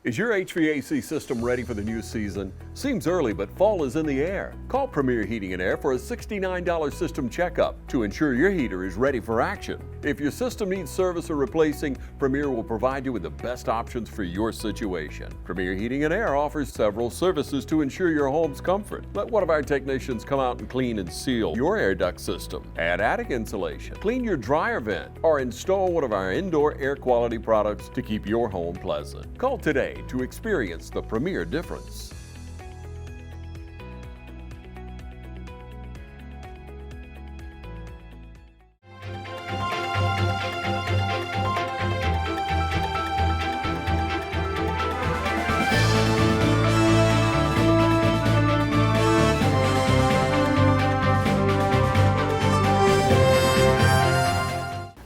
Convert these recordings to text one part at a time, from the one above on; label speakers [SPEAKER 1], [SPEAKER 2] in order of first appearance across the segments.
[SPEAKER 1] Is your HVAC system ready for the new season? Seems early, but fall is in the air. Call Premier Heating and Air for a $69 system checkup to ensure your heater is ready for action. If your system needs service or replacing, Premier will provide you with the best options for your situation. Premier Heating and Air offers several services to ensure your home's comfort. Let one of our technicians come out and clean and seal your air duct system, add attic insulation, clean your dryer vent, or install one of our indoor air quality products to keep your home pleasant. Call today to experience the Premier difference.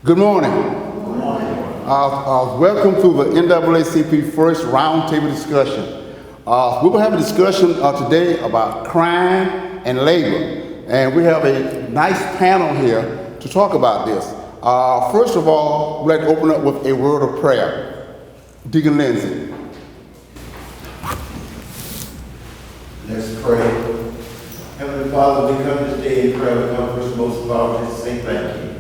[SPEAKER 2] Good morning. Welcome to the NAACP first roundtable discussion. We're going to have a discussion today about crime and labor, and we have a nice panel here to talk about this. First of all, we'd like to open up with a word of prayer. Deacon Lindsay.
[SPEAKER 3] Let's pray. Heavenly Father, we come this day in prayer. We come first most of all just to say thank you.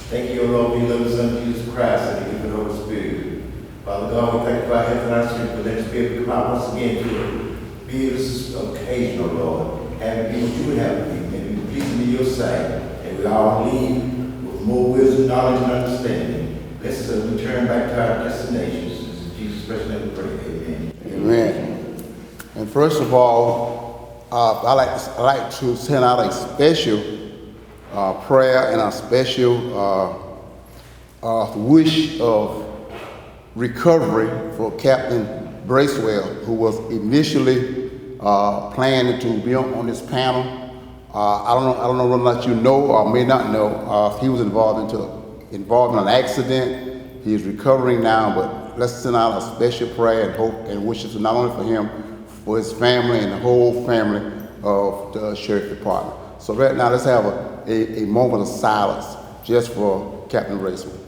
[SPEAKER 3] Thank you, O Lord, for your loving Son, Jesus Christ, and the gift of the Holy Spirit. Father God, we thank you for our health and our strength, but let us be able to come out once again to be this occasion, O Lord, and be what you would have to be, and be pleasing in your sight, and we all leave with more wisdom, knowledge, and understanding. Bless us as we turn back to our destinations. In Jesus' precious name we pray. Amen.
[SPEAKER 2] Amen. And first of all, I like to send out a special prayer and a special wish of recovery for Captain Bracewell, who was initially planning to be on this panel. I don't know whether or not you know or may not know. He was involved in an accident. He is recovering now, but let's send out a special prayer and hope and wishes not only for him, for his family and the whole family of the Sheriff Department. So right now, let's have a moment of silence just for Captain Bracewell.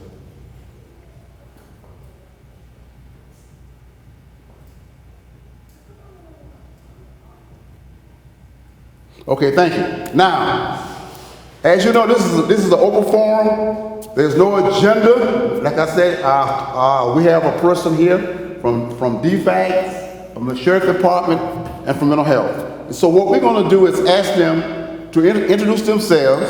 [SPEAKER 2] Okay, thank you. Now, as you know, this is an open forum. There's no agenda. Like I said, we have a person here from DFACS, from the Sheriff Department, and from Mental Health. And so what we're going to do is ask them to introduce themselves,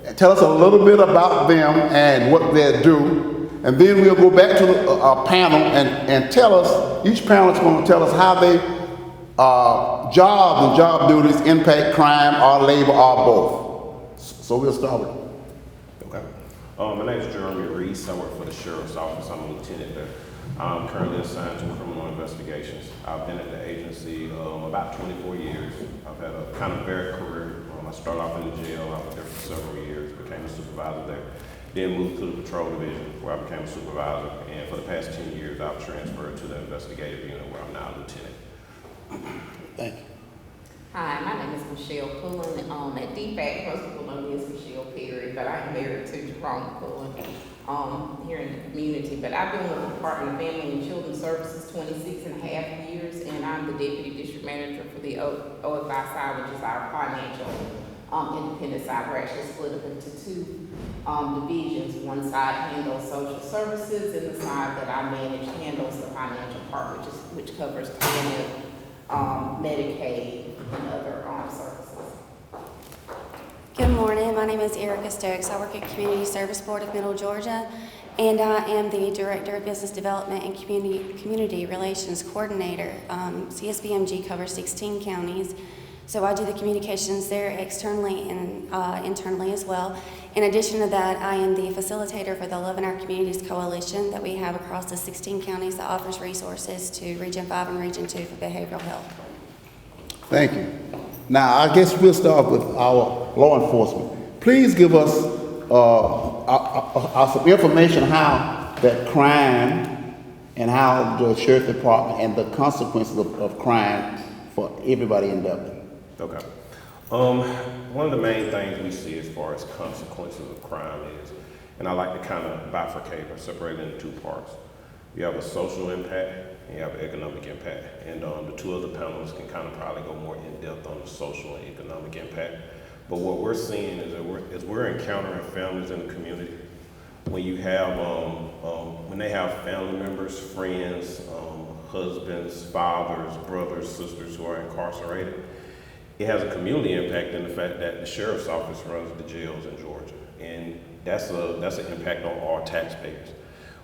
[SPEAKER 2] and tell us a little bit about them and what they do, and then we'll go back to our panel and tell us, each panelist is going to tell us how they jobs and job duties impact crime or labor or both. So we'll start with you.
[SPEAKER 4] Okay. My name is Jeremy Reese. I work for the Sheriff's Office. I'm a lieutenant there. I'm currently assigned to criminal investigations. I've been at the agency about 24 years. I've had a kind of varied career. I started off in the jail. I was there for several years, became a supervisor there. Then moved to the patrol division where I became a supervisor. And for the past 10 years, I've transferred to the investigative unit where I'm now a lieutenant.
[SPEAKER 2] Thank you.
[SPEAKER 5] Hi, my name is Michelle Pullen. At DFAC, most people know me as Michelle Perry, but I'm married to Jerome Pullen here in the community. But I've been with the Department of Family and Children's Services 26 and a half years, and I'm the Deputy District Manager for the OFI side, which is our financial independent side. We're actually split up into two divisions. One side handles social services, and the side that I manage handles the financial part, which covers TANF, Medicaid, and other services.
[SPEAKER 6] Good morning. My name is Erica Stokes. I work at Community Service Board of Middle Georgia, and I am the Director of Business Development and Community Relations Coordinator. CSBMG covers 16 counties, so I do the communications there externally and internally as well. In addition to that, I am the facilitator for the Love in Our Communities Coalition that we have across the 16 counties that offers resources to Region 5 and Region 2 for behavioral health.
[SPEAKER 2] Thank you. Now, I guess we'll start with our law enforcement. Please give us some information how that crime and how the Sheriff Department and the consequences of crime for everybody in Dublin.
[SPEAKER 4] Okay. One of the main things we see as far as consequences of crime is, and I like to kind of bifurcate or separate it into two parts. You have a social impact and you have economic impact. And the two other panelists can kind of probably go more in depth on the social and economic impact. But what we're seeing is that we're encountering families in the community. When you have, when they have family members, friends, husbands, fathers, brothers, sisters who are incarcerated, it has a community impact in the fact that the sheriff's office runs the jails in Georgia. And that's an impact on all taxpayers.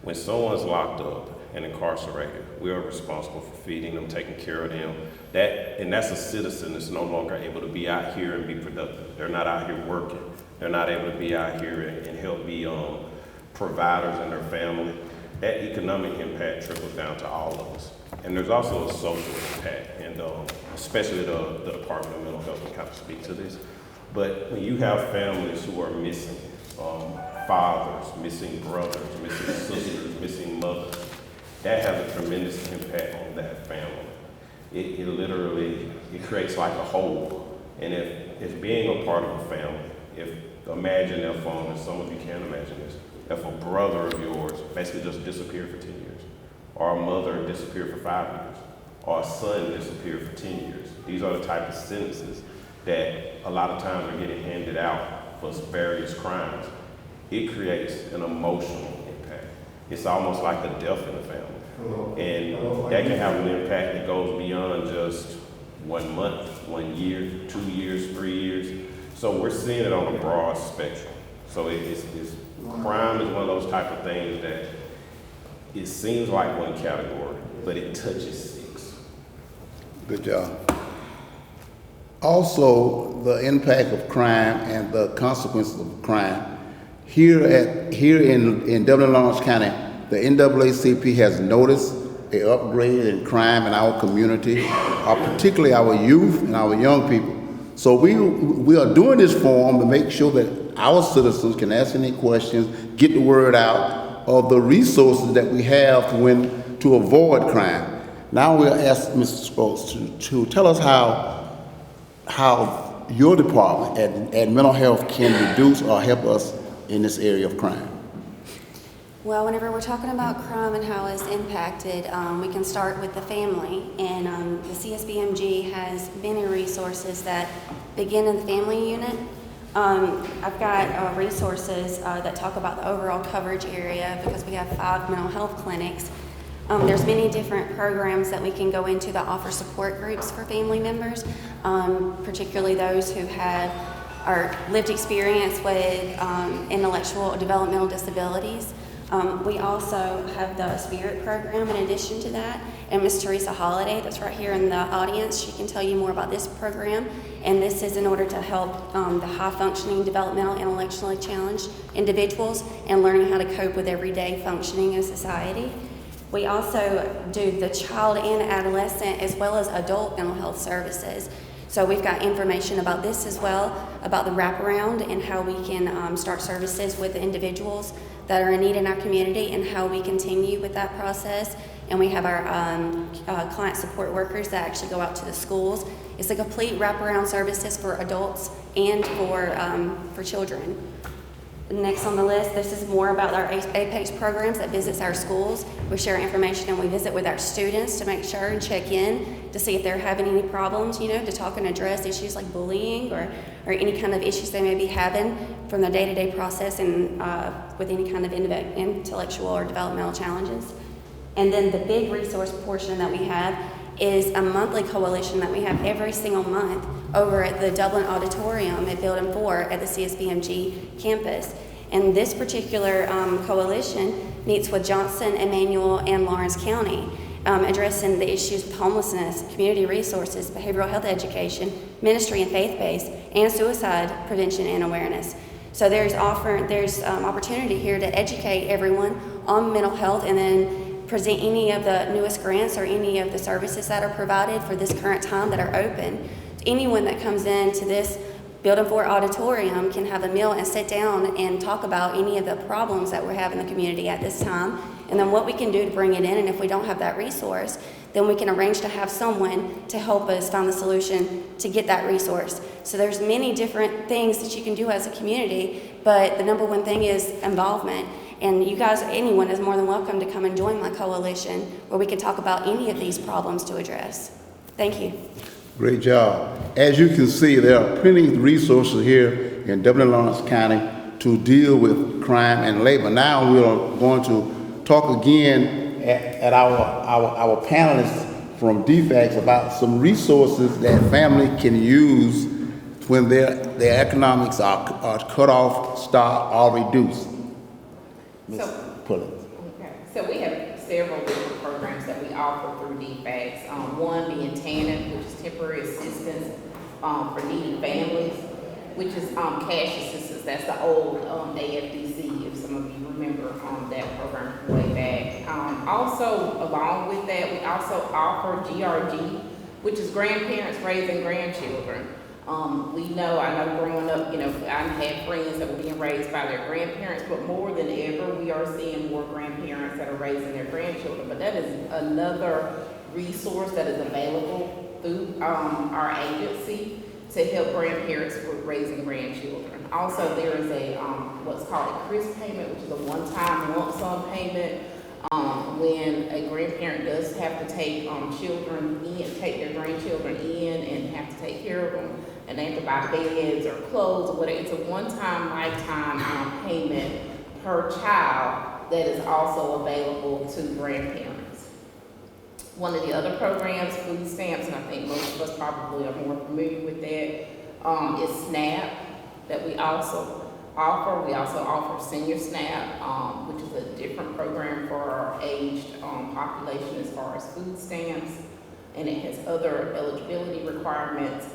[SPEAKER 4] When someone's locked up and incarcerated, we are responsible for feeding them, taking care of them. And that's a citizen that's no longer able to be out here and be productive. They're not out here working. They're not able to be out here and help be providers in their family. That economic impact trickles down to all of us. And there's also a social impact, and especially the Department of Mental Health can kind of speak to this. But when you have families who are missing fathers, missing brothers, missing sisters, missing mothers, that has a tremendous impact on that family. It literally, it creates like a hole. And if being a part of a family, imagine if, and some of you can imagine this, if a brother of yours basically just disappeared for 10 years, or a mother disappeared for 5 years, or a son disappeared for 10 years. These are the type of sentences that a lot of times are getting handed out for various crimes. It creates an emotional impact. It's almost like a death in the family. And that can have an impact that goes beyond just 1 month, 1 year, 2 years, 3 years. So we're seeing it on a broad spectrum. So crime is one of those type of things that it seems like one category, but it touches 6.
[SPEAKER 2] Good job. Also, the impact of crime and the consequences of crime. Here in Dublin-Laurens County, the NAACP has noticed an upgrade in crime in our community, particularly our youth and our young people. So we are doing this forum to make sure that our citizens can ask any questions, get the word out of the resources that we have to avoid crime. Now we'll ask Mr. Scruggs to tell us how your department and mental health can reduce or help us in this area of crime.
[SPEAKER 6] Well, whenever we're talking about crime and how it's impacted, we can start with the family. And the CSBMG has many resources that begin in the family unit. I've got resources that talk about the overall coverage area because we have 5 mental health clinics. There's many different programs that we can go into that offer support groups for family members, particularly those who have our lived experience with intellectual or developmental disabilities. We also have the Spirit program in addition to that, and Miss Teresa Holliday, that's right here in the audience, she can tell you more about this program. And this is in order to help the high-functioning, developmental, intellectually challenged individuals and learning how to cope with everyday functioning in society. We also do the child and adolescent as well as adult mental health services. So we've got information about this as well, about the wraparound and how we can start services with the individuals that are in need in our community and how we continue with that process. And we have our client support workers that actually go out to the schools. It's a complete wraparound services for adults and for children. Next on the list, this is more about our APEX programs that visits our schools. We share information and we visit with our students to make sure and check in to see if they're having any problems, to talk and address issues like bullying or any kind of issues they may be having from the day-to-day process and with any kind of intellectual or developmental challenges. And then the big resource portion that we have is a monthly coalition that we have every single month over at the Dublin Auditorium at Building 4 at the CSBMG campus. And this particular coalition meets with Johnson, Emmanuel, and Lawrence County, addressing the issues with homelessness, community resources, behavioral health education, ministry and faith-based, and suicide prevention and awareness. So there's opportunity here to educate everyone on mental health and then present any of the newest grants or any of the services that are provided for this current time that are open. Anyone that comes into this Building 4 auditorium can have a meal and sit down and talk about any of the problems that we're having in the community at this time, and then what we can do to bring it in, and if we don't have that resource, then we can arrange to have someone to help us find the solution to get that resource. So there's many different things that you can do as a community, but the number one thing is involvement. And you guys, anyone is more than welcome to come and join my coalition where we can talk about any of these problems to address. Thank you.
[SPEAKER 2] Great job. As you can see, there are plenty of resources here in Dublin-Laurens County to deal with crime and labor. Now we are going to talk again at our panelists from DFACS about some resources that family can use when their economics are cut off, stopped, or reduced. Ms. Pullen.
[SPEAKER 5] Okay, so we have several different programs that we offer through DFACS. One being TANF, which is temporary assistance for needy families, which is cash assistance. That's the old AFDC, if some of you remember that program from way back. Also, along with that, we also offer GRG, which is grandparents raising grandchildren. I know growing up, I had friends that were being raised by their grandparents, but more than ever, we are seeing more grandparents that are raising their grandchildren. But that is another resource that is available through our agency to help grandparents with raising grandchildren. Also, there is a what's called a CRIS payment, which is a one-time lump sum payment. When a grandparent does have to take their grandchildren in and have to take care of them, and they have to buy beds or clothes or whatever. It's a one-time lifetime payment per child that is also available to grandparents. One of the other programs, food stamps, and I think most of us probably are more familiar with that, is SNAP that we also offer. We also offer Senior SNAP, which is a different program for our aged population as far as food stamps, and it has other eligibility requirements.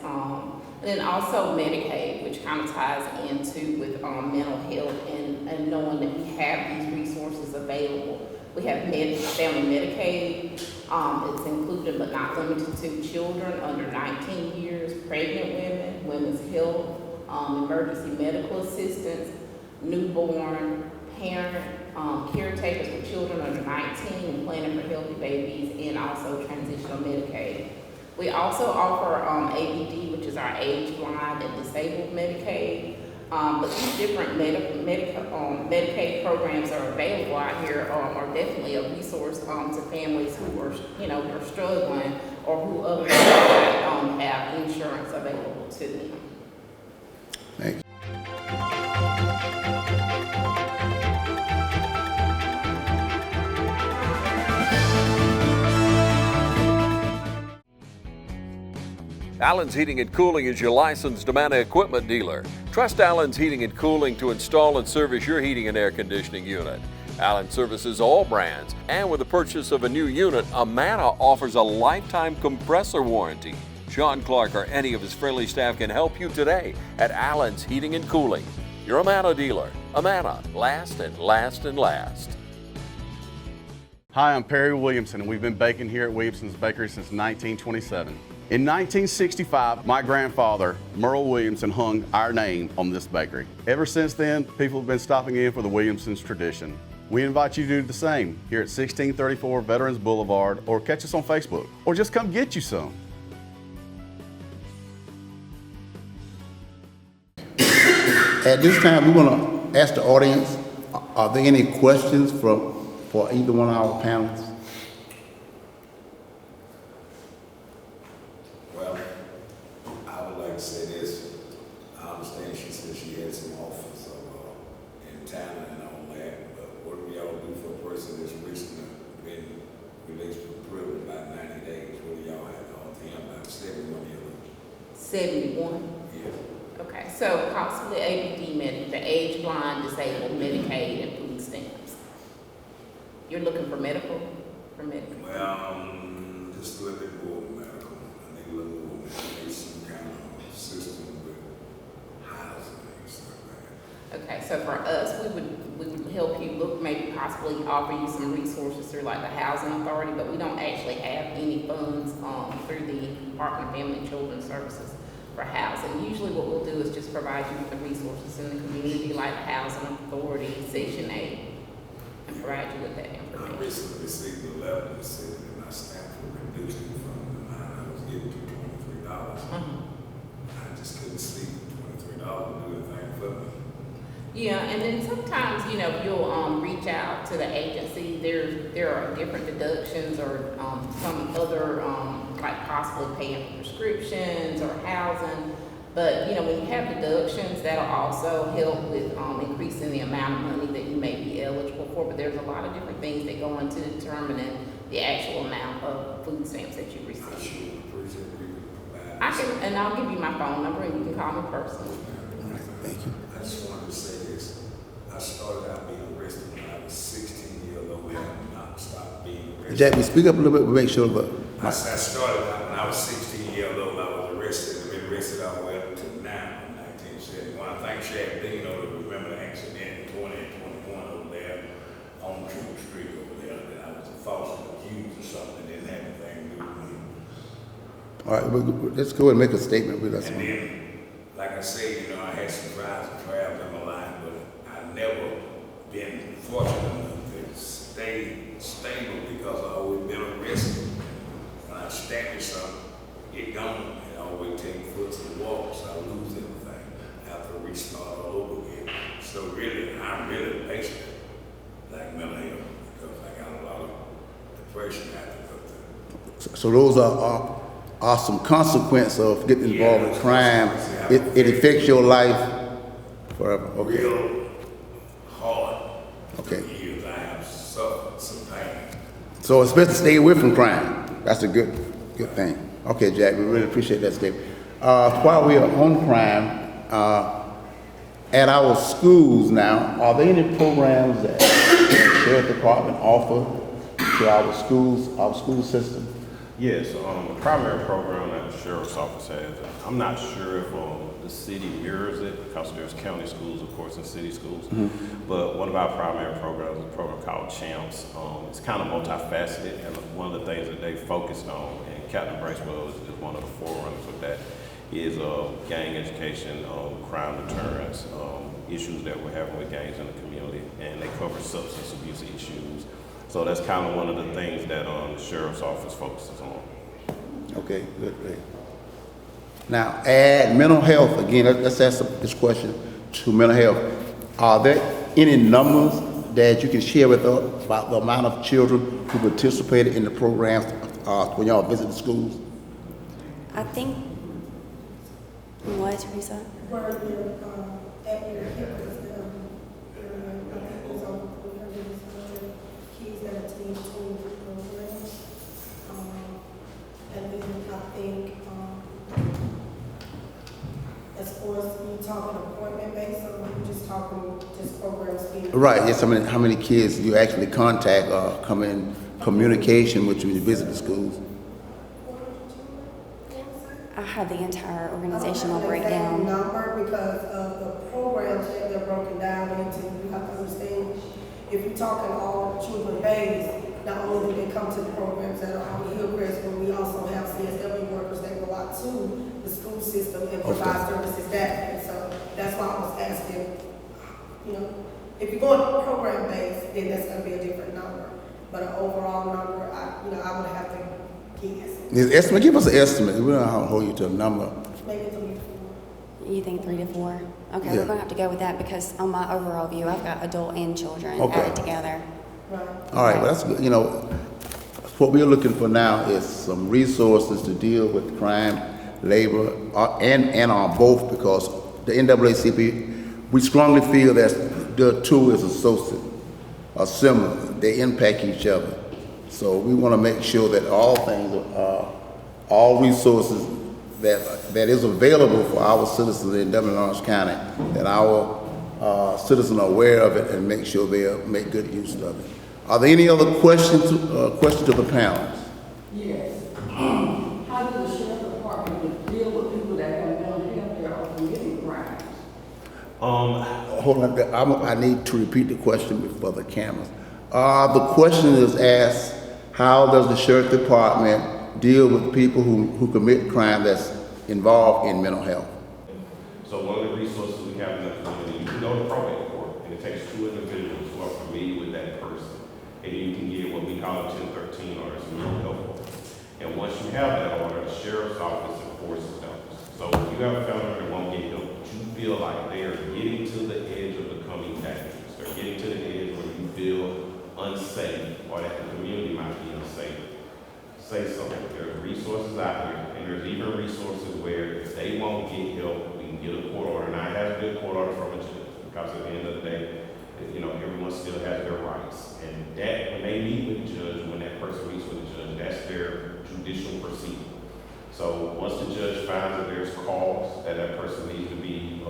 [SPEAKER 5] And then also Medicaid, which kind of ties into with mental health and knowing that we have these resources available. We have family Medicaid. It's included but not limited to children under 19 years, pregnant women, women's health, emergency medical assistance, newborn, parent, caretakers for children under 19 and planning for healthy babies, and also transitional Medicaid. We also offer ABD, which is our age blind and disabled Medicaid. But these different Medicaid programs are available out here, are definitely a resource to families who are, who are struggling or who otherwise have insurance available to them.
[SPEAKER 2] Thank you.
[SPEAKER 1] Allen's Heating and Cooling is your licensed Amana equipment dealer. Trust Allen's Heating and Cooling to install and service your heating and air conditioning unit. Allen services all brands, and with the purchase of a new unit, Amana offers a lifetime compressor warranty. Sean Clark or any of his friendly staff can help you today at Allen's Heating and Cooling. Your Amana dealer. Amana, last and last and last.
[SPEAKER 7] Hi, I'm Perry Williamson, and we've been baking here at Williamson's Bakery since 1927. In 1965, my grandfather, Merle Williamson, hung our name on this bakery. Ever since then, people have been stopping in for the Williamson's tradition. We invite you to do the same here at 1634 Veterans Boulevard, or catch us on Facebook, or just come get you some.
[SPEAKER 2] At this time, we want to ask the audience, are there any questions for either one of our panelists?
[SPEAKER 8] Well, I would like to say this. I understand she said she had some offers in talent and all that, but what do y'all do for a person that's recently been released from prison about 90 days? What do y'all have to offer him about 71 years?
[SPEAKER 5] 71?
[SPEAKER 8] Yes.
[SPEAKER 5] Okay, so possibly ABD, the age blind, disabled, Medicaid, and food stamps. You're looking for medical? For medical?
[SPEAKER 8] Well, just a little bit more medical. I need a little more medical, some kind of system with housing and stuff like that.
[SPEAKER 5] Okay, so for us, we would help you look, maybe possibly offer you some resources through like the Housing Authority, but we don't actually have any funds through the Department of Family and Children's Services for housing. Usually what we'll do is just provide you with the resources in the community like the Housing Authority, Section 8, and provide you with that
[SPEAKER 8] I
[SPEAKER 5] information.
[SPEAKER 8] recently received a letter that said that my staff were reducing from the amount I was getting to $23. I just couldn't sleep. $23 to do anything for me.
[SPEAKER 5] Yeah, and then sometimes, you know, you'll reach out to the agency. There are different deductions or some other like possibly paying for prescriptions or housing. But you know, when you have deductions, that'll also help with increasing the amount of money that you may be eligible for. But there's a lot of different things that go into determining the actual amount of food stamps that you
[SPEAKER 8] I
[SPEAKER 5] receive.
[SPEAKER 8] sure appreciate you providing.
[SPEAKER 5] I can, and I'll give you my phone number, and you can call me personally.
[SPEAKER 2] Thank you.
[SPEAKER 8] I just wanted to say this. I started out being arrested when I was 16 years old. I have not stopped being arrested.
[SPEAKER 2] Jack, we speak up a little bit, we make sure that.
[SPEAKER 8] I started out when I was 16 years old. I was arrested. I've been arrested all the way up to now in 1971. I think Shaq Dean to remember the accident in 20 and 21 over there on Troop Street over there. That I was falsely accused of something that didn't have anything to do with me.
[SPEAKER 2] All right, let's go and make a statement with us.
[SPEAKER 8] And then, like I say, you know, I had some trials and trials in my life, but I've never been fortunate enough to stay stable because I've always been arrested. When I establish something, it gone. It always take foots and walks. I lose everything. I have to restart all over again. So really, I'm really patient, like mental health, because I got a lot of depression I have to go through.
[SPEAKER 2] So those are some consequence of getting involved in crime. It affects your life forever. Okay.
[SPEAKER 8] Real hard.
[SPEAKER 2] Okay.
[SPEAKER 8] For years I have suffered some pain.
[SPEAKER 2] So it's best to stay away from crime. That's a good thing. Okay, Jack, we really appreciate that statement. While we are on crime, at our schools now, are there any programs that the sheriff department offer to our school system?
[SPEAKER 4] Yes, the primary program that the sheriff's office has, I'm not sure if the city mirrors it because there's county schools, of course, and city schools. But one of our primary programs is a program called CHAMPS. It's kind of multifaceted, and one of the things that they focused on, and Captain Bracewell is one of the forerunners of that, is gang education, crime deterrence, issues that we're having with gangs in the community, and they cover substance abuse issues. So that's kind of one of the things that the sheriff's office focuses on.
[SPEAKER 2] Okay, good. Now, add mental health. Again, let's ask this question to mental health. Are there any numbers that you can share with us about the amount of children who participated in the programs when y'all visit the schools?
[SPEAKER 6] I think, what, Teresa?
[SPEAKER 9] Where the at your campus, it was over 300 kids that attend school programs. And then I think, as far as you talking appointment based, or you just talking just programs being.
[SPEAKER 2] Right, yes, how many kids you actually contact or come in communication with you when you visit the schools?
[SPEAKER 6] I have the entire organizational
[SPEAKER 9] I don't have the
[SPEAKER 6] breakdown.
[SPEAKER 9] exact number because of the programs that they're broken down into. You have to understand, if you're talking all children based, not only do they come to the programs that are on Hillcrest, but we also have CSW workers that go out to the school system and provide services that way. So that's why I was asking, you know, if you're going program based, then that's going to be a different number. But an overall number, I would have to guess.
[SPEAKER 2] Estimate, give us an estimate. We don't hold you to a number.
[SPEAKER 9] Maybe 3 to 4.
[SPEAKER 6] You think 3 to 4? Okay,
[SPEAKER 2] Yeah.
[SPEAKER 6] we're gonna have to go with that because on my overall view, I've got adult and children
[SPEAKER 2] Okay.
[SPEAKER 6] added together.
[SPEAKER 9] Right.
[SPEAKER 2] All right, well, that's good. You know, what we're looking for now is some resources to deal with crime, labor, and on both, because the NAACP, we strongly feel that the two is associated, are similar. They impact each other. So we want to make sure that all things, all resources that is available for our citizens in Dublin-Laurens County, that our citizens are aware of it and make sure they make good use of it. Are there any other questions to the panelists?
[SPEAKER 10] Yes. How does the sheriff department deal with people that have mental health care or committing crimes?
[SPEAKER 2] Hold on, I need to repeat the question before the cameras. The question is asked, how does the sheriff department deal with people who commit crime that's involved in mental health?
[SPEAKER 4] So one of the resources we have in the community, you can go to probate court, and it takes 2 individuals who are familiar with that person, and you can get what we call a 1013 order, it's a mental health order. And once you have that order, the sheriff's office enforces those. So if you have a felony that won't get help, but you feel like they are getting to the edge of the becoming dangerous. They're getting to the edge where you feel unsafe or that the community might be unsafe. Say something. There are resources out here, and there's even resources where if they won't get help, we can get a court order. And I have a good court order from a judge, because at the end of the day, you know, everyone still has their rights. And that, when they meet with the judge, when that person meets with the judge, that's their judicial proceeding. So once the judge finds that there's cause that that person needs to be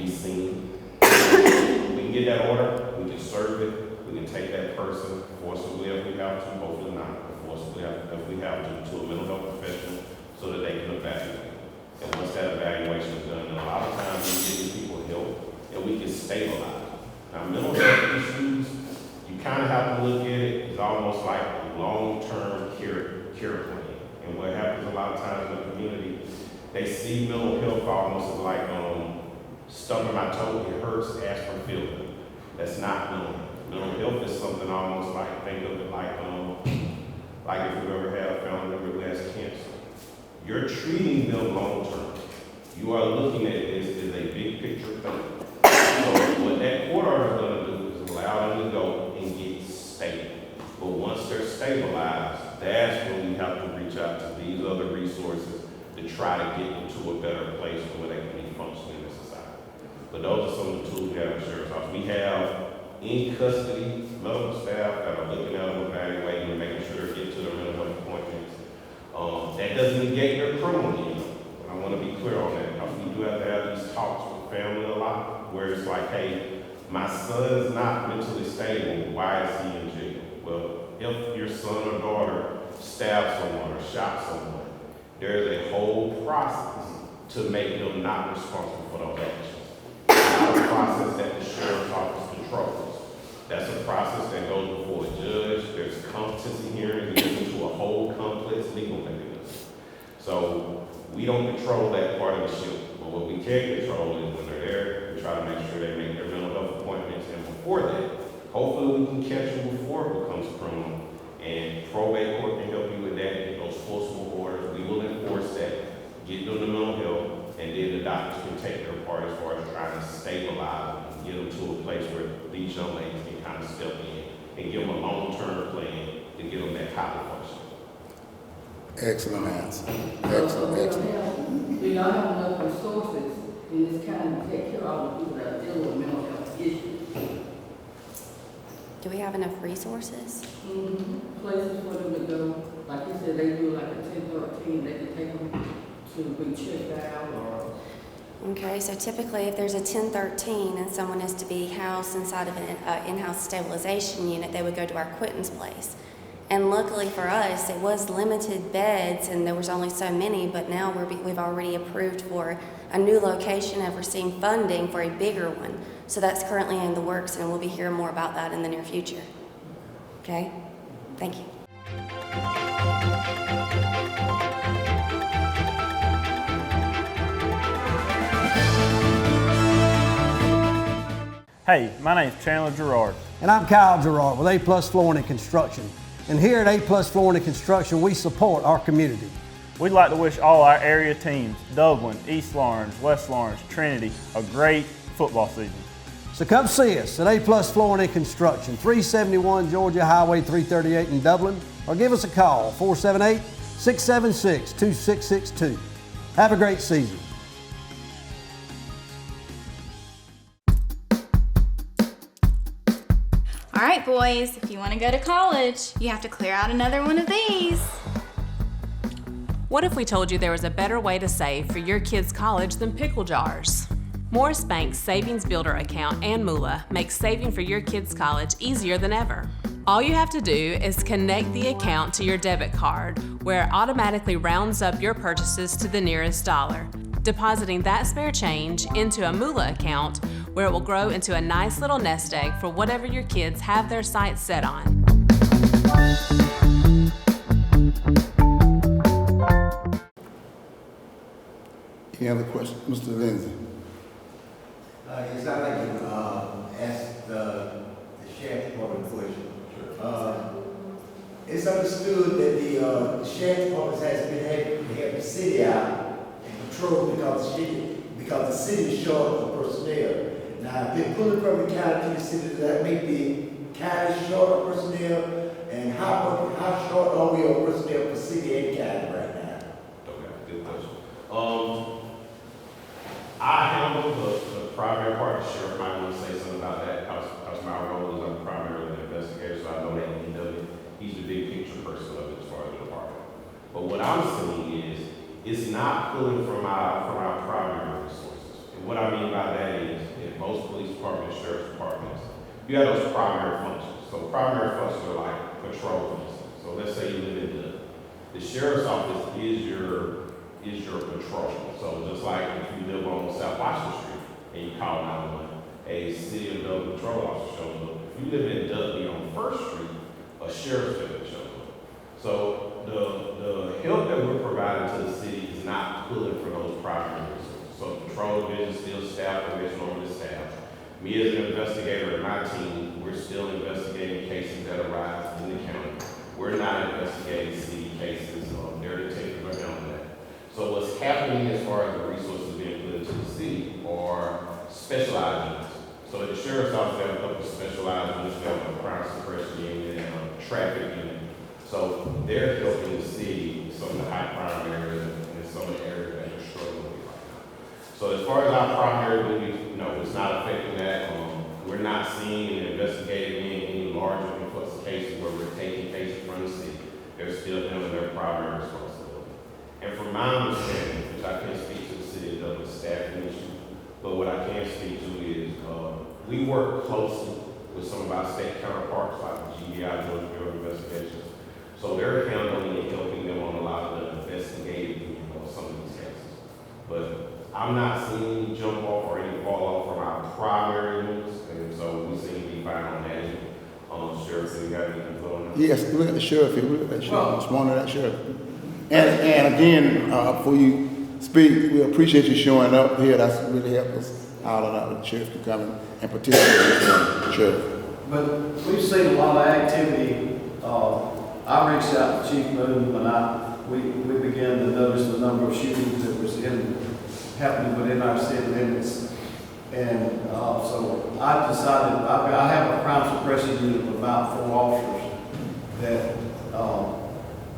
[SPEAKER 4] seen, we can get that order, we can serve it, we can take that person forcibly if we have to, hopefully not, but forcibly if we have to a mental health professional so that they can evaluate. And once that evaluation is done, and a lot of times we give people help and we can stabilize. Now, mental health issues, you kind of have to look at it as almost like a long-term care plan. And what happens a lot of times in the community, they see mental health almost as like stubbing my toe, it hurts, aspirin, feel good. That's not mental health. Mental health is something almost like, think of it like if you ever had a family member who has cancer. You're treating them long-term. You are looking at this as a big picture thing. So what that court order is going to do is allow them to go and get stable. But once they're stabilized, that's when we have to reach out to these other resources to try to get them to a better place where they can be functioning in society. But those are some of the tools we have in the sheriff's office. We have in custody medical staff that are looking at them, evaluating, and making sure they get to their mental health appointments. That doesn't negate their criminal unit. I want to be clear on that, because we do have to have these talks with family a lot, where it's like, hey, my son's not mentally stable, why is he in jail? Well, if your son or daughter stabbed someone or shot someone, there's a whole process to make them not responsible for those actions. It's not a process that the sheriff's office controls. That's a process that goes before a judge. There's competency hearings, it gets into a whole complex legal mechanism. So we don't control that part of the ship. But what we can control is when they're there, we try to make sure they make their mental health appointments. And before that, hopefully we can catch them before it becomes criminal. And probate court can help you with that, get those forcible orders. We will enforce that, get them to mental health, and then the doctors can take their part as far as trying to stabilize them and get them to a place where these young ladies can kind of step in and give them a long-term plan to get them that college function.
[SPEAKER 2] Excellent answer. Excellent.
[SPEAKER 10] Do y'all have enough resources in this county to take care of all the people that are dealing with mental health issues?
[SPEAKER 6] Do we have enough resources?
[SPEAKER 10] Places for them to go, like you said, they do like a 1013, they can take them to be checked out or...
[SPEAKER 6] Okay, so typically if there's a 1013 and someone is to be housed inside of an in-house stabilization unit, they would go to our Quentin's place. And luckily for us, it was limited beds and there was only so many, but now we've already approved for a new location and we're seeing funding for a bigger one. So that's currently in the works and we'll be hearing more about that in the near future. Okay? Thank you.
[SPEAKER 11] Hey, my name is Chandler Gerard.
[SPEAKER 12] And I'm Kyle Gerard with A+ Flooring and Construction. And here at A+ Flooring and Construction, we support our community.
[SPEAKER 11] We'd like to wish all our area teams, Dublin, East Laurens, West Laurens, Trinity, a great football season.
[SPEAKER 12] So come see us at A+ Flooring and Construction, 371 Georgia Highway 338 in Dublin, or give us a call, 478-676-2662. Have a great season.
[SPEAKER 13] All right, boys, if you want to go to college, you have to clear out another one of these.
[SPEAKER 14] What if we told you there was a better way to save for your kids' college than pickle jars? Morris Bank's Savings Builder account and moolah makes saving for your kids' college easier than ever. All you have to do is connect the account to your debit card, where it automatically rounds up your purchases to the nearest dollar, depositing that spare change into a moolah account where it will grow into a nice little nest egg for whatever your kids have their sights set on.
[SPEAKER 2] Any other questions? Mr. Lindsay?
[SPEAKER 3] Yes, I'd like to ask the sheriff's department a question. It's understood that the sheriff's department has been having to help the city out and patrol because the city is short of personnel. Now, if they're pulling from the county to the city, does that make the county short of personnel? And how short are we of personnel for city and county right now?
[SPEAKER 4] Okay, good question. I handle the primary part. The sheriff might want to say something about that. Because my role is I'm primarily an investigator, so I know that he's the big picture person of it as far as the department. But what I'm seeing is it's not pulling from our primary resources. And what I mean by that is in most police departments, sheriff's departments, you have those primary functions. So primary functions are like patrol functions. So let's say you live in Dublin. The sheriff's office is your patrol. So just like if you live on South Washington Street and you call 911, a city of Dublin patrol officer shows up. If you live in Dublin on 1st Street, a sheriff's deputy shows up. So the help that we're providing to the city is not pulling for those primary resources. So the patrol division still staffed and it's normally staffed. Me as an investigator and my team, we're still investigating cases that arise in the county. We're not investigating city cases. Their detectives are handling that. So what's happening as far as the resources being put into the city are specialized units. So at the sheriff's office, they have a couple of specialized units. They have a crime suppression unit and a traffic unit. So they're helping the city in some of the high crime areas and some of the areas that are struggling with right now. So as far as our primary duty, no, it's not affecting that. We're not seeing and investigating any larger influx of cases where we're taking cases from the city. They're still handling their primary responsibility. And from my understanding, which I can't speak to the city of Dublin staffing issue, but what I can speak to is we work closely with some of our state counterparts like the GDI, Georgia Bureau of Investigations. So they're handling and helping them on a lot of the investigative of some of these cases. But I'm not seeing any jump off or any fall off from our primary units, and so we seem to be fine on that. Sheriff, you got anything going on?
[SPEAKER 2] Yes, look at the sheriff here, look at that sheriff, respond to that sheriff. And again, before you speak, we appreciate you showing up here. That's really helped us out a lot. The sheriff can come and participate. Sheriff.
[SPEAKER 15] But we've seen a lot of activity. I reached out to Chief Moon when we began to notice the number of shootings that was happening within our city limits. And so I decided, I have a crime suppression unit of about 4 officers that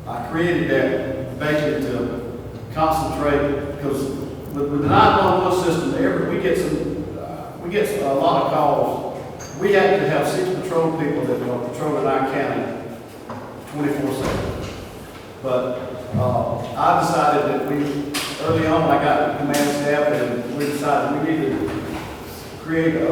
[SPEAKER 15] I created that basically to concentrate, because with the 911 system, we get a lot of calls. We have to have 6 patrol people that are patrolling our county 24/7. But I decided that early on, I got the command staff and we decided we needed to create a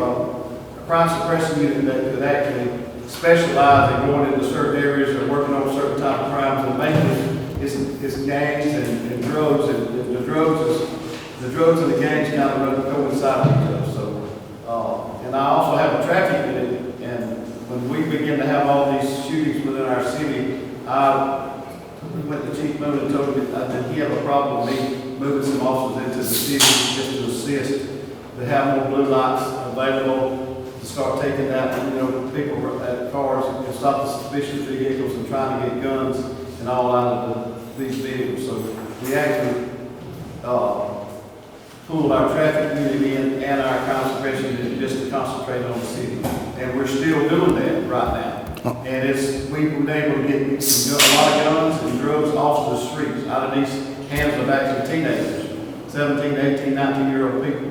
[SPEAKER 15] crime suppression unit that could actually specialize in going into certain areas or working on certain type of crimes, and mainly it's gangs and drugs, and the drugs and the gangs kind of coincide with each other. So, and I also have a traffic unit, and when we begin to have all these shootings within our city, I went to Chief Moon and told him that he had a problem with me moving some officers into the city just to assist, to have more blue lights available, to start taking out, people at cars and stop the suspicious vehicles and trying to get guns and all out of these vehicles. So we actually pulled our traffic unit in and our crime suppression unit just to concentrate on the city. And we're still doing that right now. And we've been able to get a lot of guns and drugs off the streets, out of these hands of actually teenagers, 17, 18, 19-year-old people.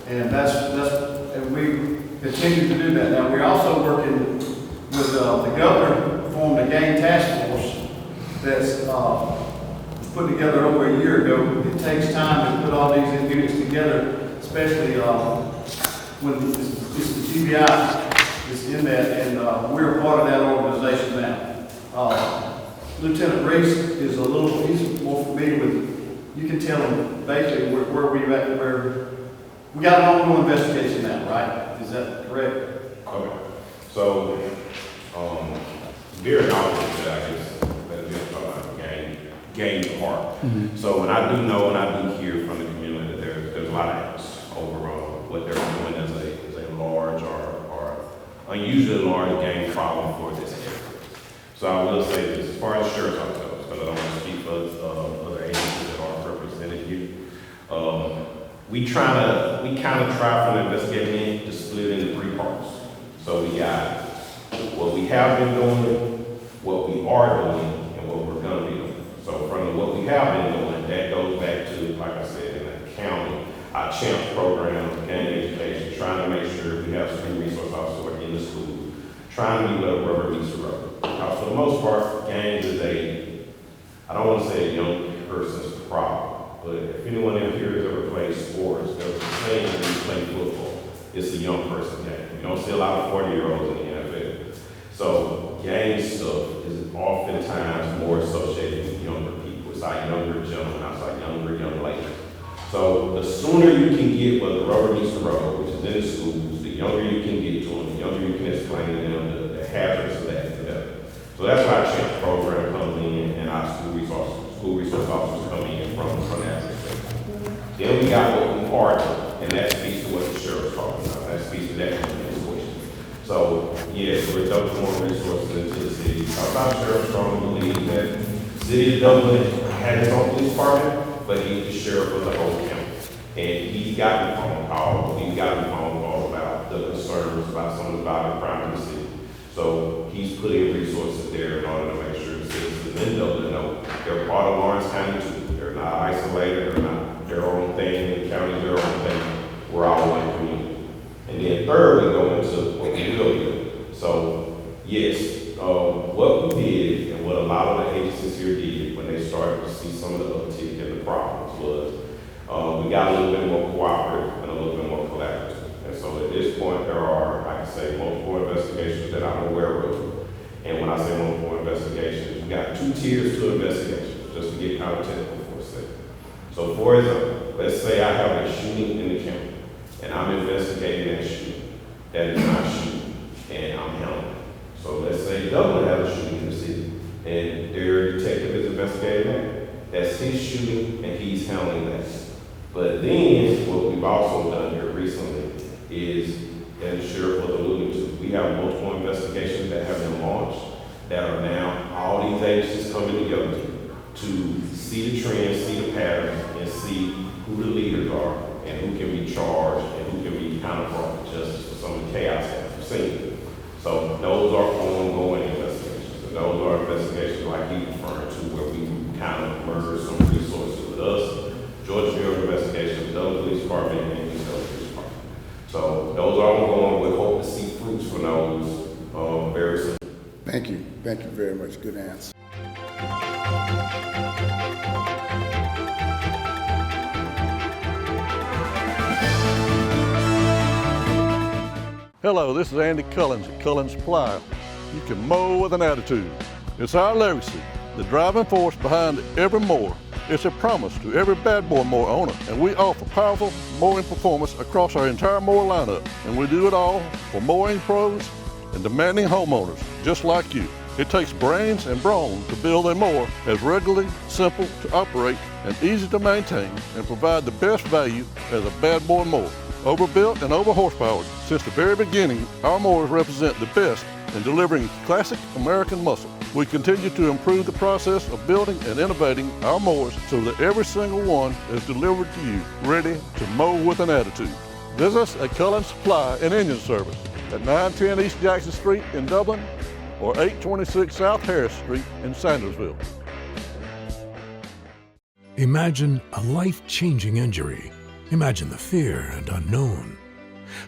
[SPEAKER 15] And and we continue to do that. Now, we're also working with the governor, formed a gang task force that's put together over a year ago. It takes time to put all these units together, especially when it's the GBI is in that, and we're part of that organization now. Lieutenant Reese is he's more familiar with, you can tell him basically where we're at, where we got an ongoing investigation now, right? Is that correct?
[SPEAKER 4] Okay. So, very knowledgeable that I guess that we're talking about gang part. Mm-hmm. So when I do hear from the community that there's a lot of angst over what they're doing as a large or unusually large gang problem for this area. So I will say this, as far as sheriff's office goes, because I don't want to speak for other agencies that are represented here. we kind of try from the investigative end to split it into three parts. So we got what we have been doing, what we are doing, and what we're gonna be doing. So from what we have been doing, that goes back to, like I said, in the county, our CHAMPS program, gang education, trying to make sure we have some resource officers in the school, trying to be where the rubber meets the road. Because for the most part, gangs is I don't want to say a young person's problem, but if anyone in here has ever played sports, there's a saying when you play football, it's a young person game. You don't see a lot of 40-year-olds in the NFL. So gang stuff is oftentimes more associated with younger people. It's like younger gentlemen, it's like younger young ladies. So the sooner you can get where the rubber meets the road, which is in the schools, the younger you can get to them, the younger you can explain to them the hazards of that, the better. So that's why our CHAMP program comes in and our school resource officers come in from that perspective. Then we got what we are doing, and that speaks to what the sheriff's talking about. That speaks to that situation. So yes, we're dumping more resources into the city. Our sheriff strongly believes that the city of Dublin has its own police department, but he's the sheriff of the whole county. And he's gotten phone calls about the concerns about some of the violent crime in the city. So he's putting resources there in order to make sure the citizens in Dublin know they're part of Lawrence County too. They're not isolated, they're not their own thing, the county's their own thing. We're all one community. And then third, we go into what we will do. So yes, what we did and what a lot of the agencies here did when they started to see some of the uptick in the problems was we got a little bit more cooperative and a little bit more collaborative. And so at this point, there are, I can say, multiple investigations that I'm aware of. And when I say multiple investigations, we got 2 tiers to investigation, just to get kind of technical for a second. So for example, let's say I have a shooting in the county, and I'm investigating that shooting. That is not shooting, and I'm handling it. So let's say Dublin has a shooting in the city, and their detective is investigating that. That's his shooting, and he's handling that. But then, what we've also done here recently is, and the sheriff was alluding to, we have multiple investigations that have been launched that are now all these agencies coming together to see the trends, see the patterns, and see who the leaders are and who can be charged and who can be kind of brought to justice for some of the chaos that we've seen. So those are ongoing investigations, and those are investigations like he's referring to where we kind of merge some resources with us, Georgia Bureau of Investigation, Dublin Police Department, and East Dublin Police Department. So those are ongoing. We hope to see fruits from those very soon.
[SPEAKER 2] Thank you. Thank you very much. Good answer.
[SPEAKER 16] Hello, this is Andy Cullins at Cullins Supply. You can mow with an attitude. It's our legacy, the driving force behind every mower. It's a promise to every bad boy mower owner, and we offer powerful mowing performance across our entire mower lineup. And we do it all for mowing pros and demanding homeowners just like you. It takes brains and brawn to build a mower that's regularly, simple to operate, and easy to maintain, and provide the best value as a bad boy mower. Overbuilt and over horsepowered. Since the very beginning, our mowers represent the best in delivering classic American muscle. We continue to improve the process of building and innovating our mowers so that every single one is delivered to you ready to mow with an attitude. Visit us at Cullins Supply and Engine Service at 910 East Jackson Street in Dublin or 826 South Harris Street in Sandersville.
[SPEAKER 17] Imagine a life-changing injury. Imagine the fear and unknown.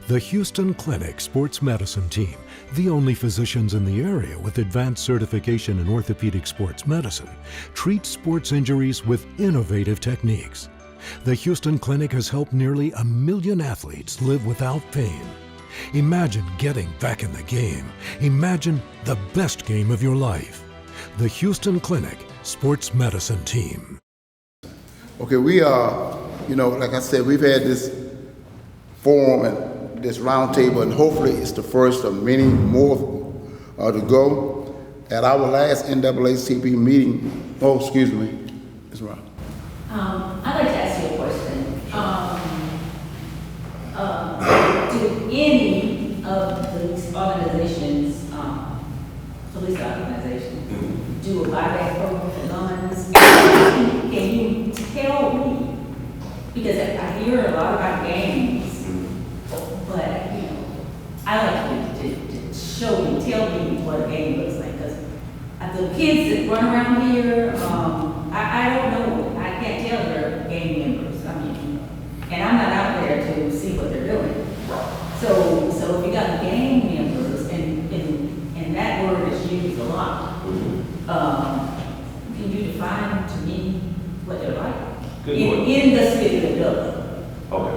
[SPEAKER 17] The Houston Clinic Sports Medicine Team, the only physicians in the area with advanced certification in orthopedic sports medicine, treats sports injuries with innovative techniques. The Houston Clinic has helped nearly 1 million athletes live without pain. Imagine getting back in the game. Imagine the best game of your life. The Houston Clinic Sports Medicine Team.
[SPEAKER 2] Okay, we are, like I said, we've had this forum and this roundtable, and hopefully it's the first of many more to go. At our last NAACP meeting, Ms. Brown.
[SPEAKER 18] I'd like to ask you a question. Do any of these organizations, police organizations, do a buyback program for guns? Can you tell me, because I hear a lot about gangs, but, you know, I like to show me, tell me what a gang looks like, because the kids that run around here, I don't know, I can't tell they're gang members, I mean, and I'm not out there to see what they're doing. So if you got gang members, and that word is used a lot, can you define to me what they're like? In the city of Dublin.
[SPEAKER 4] Okay.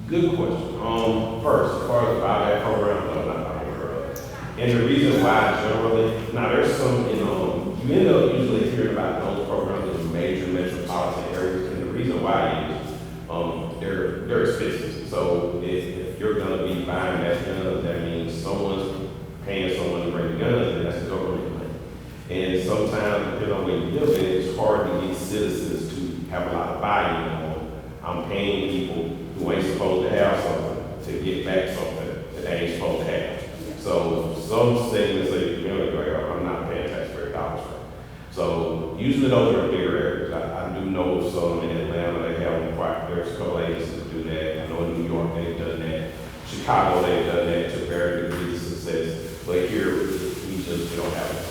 [SPEAKER 4] Good question. First, as far as the buyback program, no, not buyback. And the reason why generally, now there's some, you end up usually hearing about those programs in major metropolitan areas, and the reason why is they're expensive. So if you're gonna be buying that guns, that means someone's paying someone to bring the guns, and that's the government money. And sometimes, depending on where you live in, it's hard to get citizens to have a lot of buy-in. I'm paying people who ain't supposed to have something to get back something that they ain't supposed to have. So some segments of the community are, I'm not paying taxpayer dollars for. So usually those are bigger areas. I do know some in Atlanta, they have quite, there's a couple agencies that do that. I know in New York they've done that. Chicago they've done that to varying degrees of success. But here we don't have it.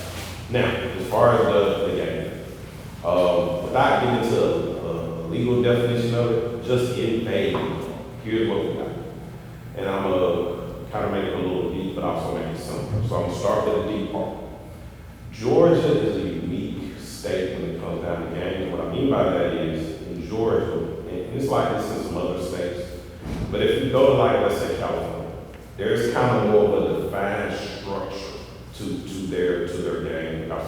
[SPEAKER 4] Now, as far as the game, without getting into a legal definition of it, just in vague, here's what we got. And I'm kind of make it a little deep, but also make it simple. So I'm gonna start with the deep part. Georgia is a unique state when it comes down to gangs. What I mean by that is, in Georgia, and it's like this in some other states, but if you go to, like, let's say California, there's kind of more of a defined structure to their gang, because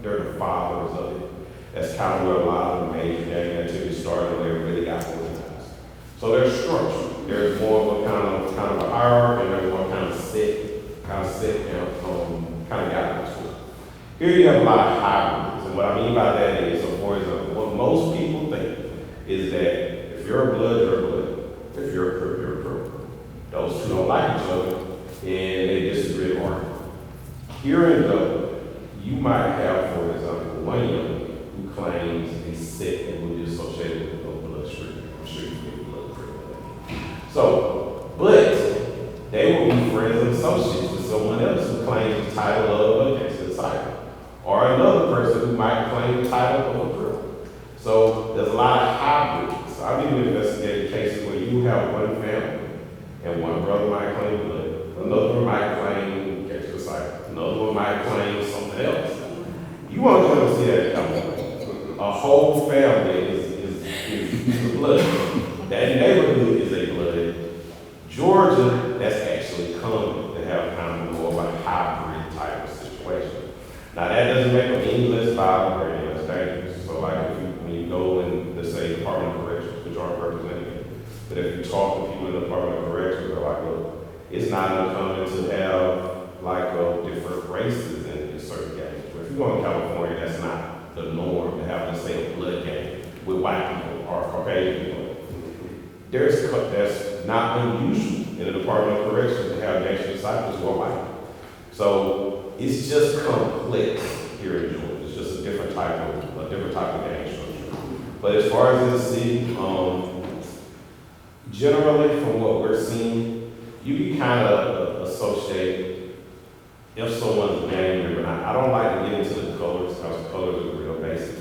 [SPEAKER 4] they're the fathers of it. That's kind of where a lot of the major gang activity started, where they really got organized. So there's structure. There's more of a kind of a hierarchy, and there's more kind of set kind of guidance to it. Here you have a lot of hybrids, and what I mean by that is, so for example, what most people think is that if you're a blood, you're a blood. If you're a crook, you're a crook. Those two don't like each other, and they disagree hard. Here in Dublin, you might have, for example, one young who claims he's sick and will be associated with no blood stream. I'm sure you get blood stream. So, but they will be friends and associates with someone else who claims the title of a gangster disciple, or another person who might claim the title of a crook. So there's a lot of hybrids. So I've even investigated cases where you have one family, and one brother might claim blood, another one might claim gangster disciple, another one might claim something else. You want to come and see that come. A whole family is blood. That neighborhood is a blood. Georgia, that's actually common to have kind of more of a hybrid type of situation. Now that doesn't make them any less violent or any less dangerous. So like when you go in, let's say, Department of Corrections, which aren't represented, but if you talk to people in the Department of Corrections, they're like, look, it's not uncommon to have like different races in certain gangs. But if you go in California, that's not the norm to have, let's say, a blood gang with white people or Caucasian people. That's not unusual in the Department of Corrections to have gangster disciples who are white. So it's just complex here in Georgia. It's just a different type of gang structure. But as far as in the city, generally from what we're seeing, you can kind of associate if someone's a gang member. I don't like to get into the colors because colors are real basic.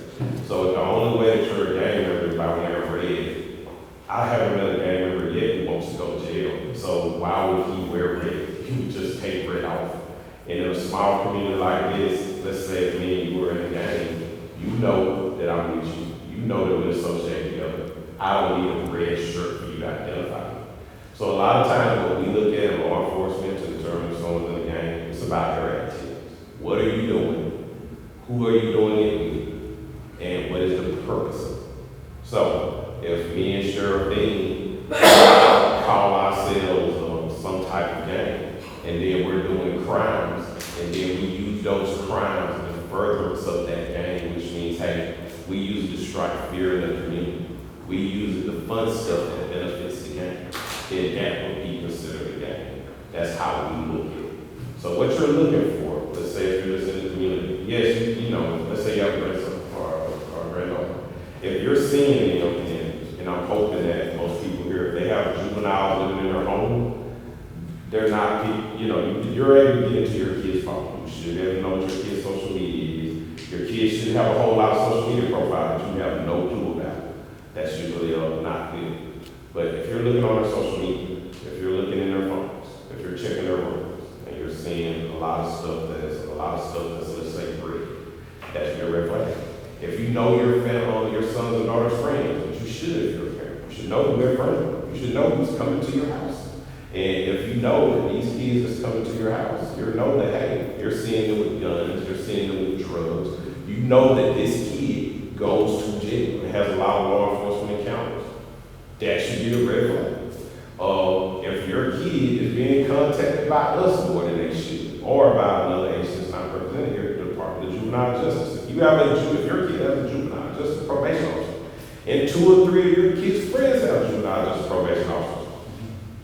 [SPEAKER 4] So the only way that you're a gang member is by wearing red. I haven't met a gang member yet who wants to go to jail. So why would he wear red? He would just take red off. And in a small community like this, let's say if me and you were in a gang, you know that I'm with you. You know that we associate together. I don't need a red shirt for you to identify me. So a lot of times what we look at in law enforcement to determine if someone's in a gang, it's about their activities. What are you doing? Who are you doing it with? And what is the purpose of it? So if me and Sheriff Dean call ourselves some type of gang, and then we're doing crimes, and then we use those crimes in furtherance of that gang, which means, hey, we use it to strike fear in the community. We use it to fund stuff that benefits the gang. Then that would be considered a gang. That's how we look at it. So what you're looking for, let's say if you're just in the community, yes, you know, let's say you have a grandson or a granddaughter. If you're seeing them, and I'm hoping that's usually not good. But if you're looking on their social media, if you're looking in their phones, if you're checking their rooms, and you're seeing a lot of stuff that's, let's say, free, that's your red flag. If you know your family, your sons and daughters' friends, which you should if you're a parent, you should know who their friends are. You should know who's coming to your house. And if you know that these kids is coming to your house, you know that, hey, you're seeing them with guns, you're seeing them with drugs. You know that this kid goes to jail and has a lot of law enforcement encounters. That should be a red flag. If your kid is being contacted by us more than they should, or by another agency that's not represented here, the Department of Juvenile Justice. If your kid has a juvenile justice probation officer, and 2 or 3 of your kids' friends have juvenile justice probation officers,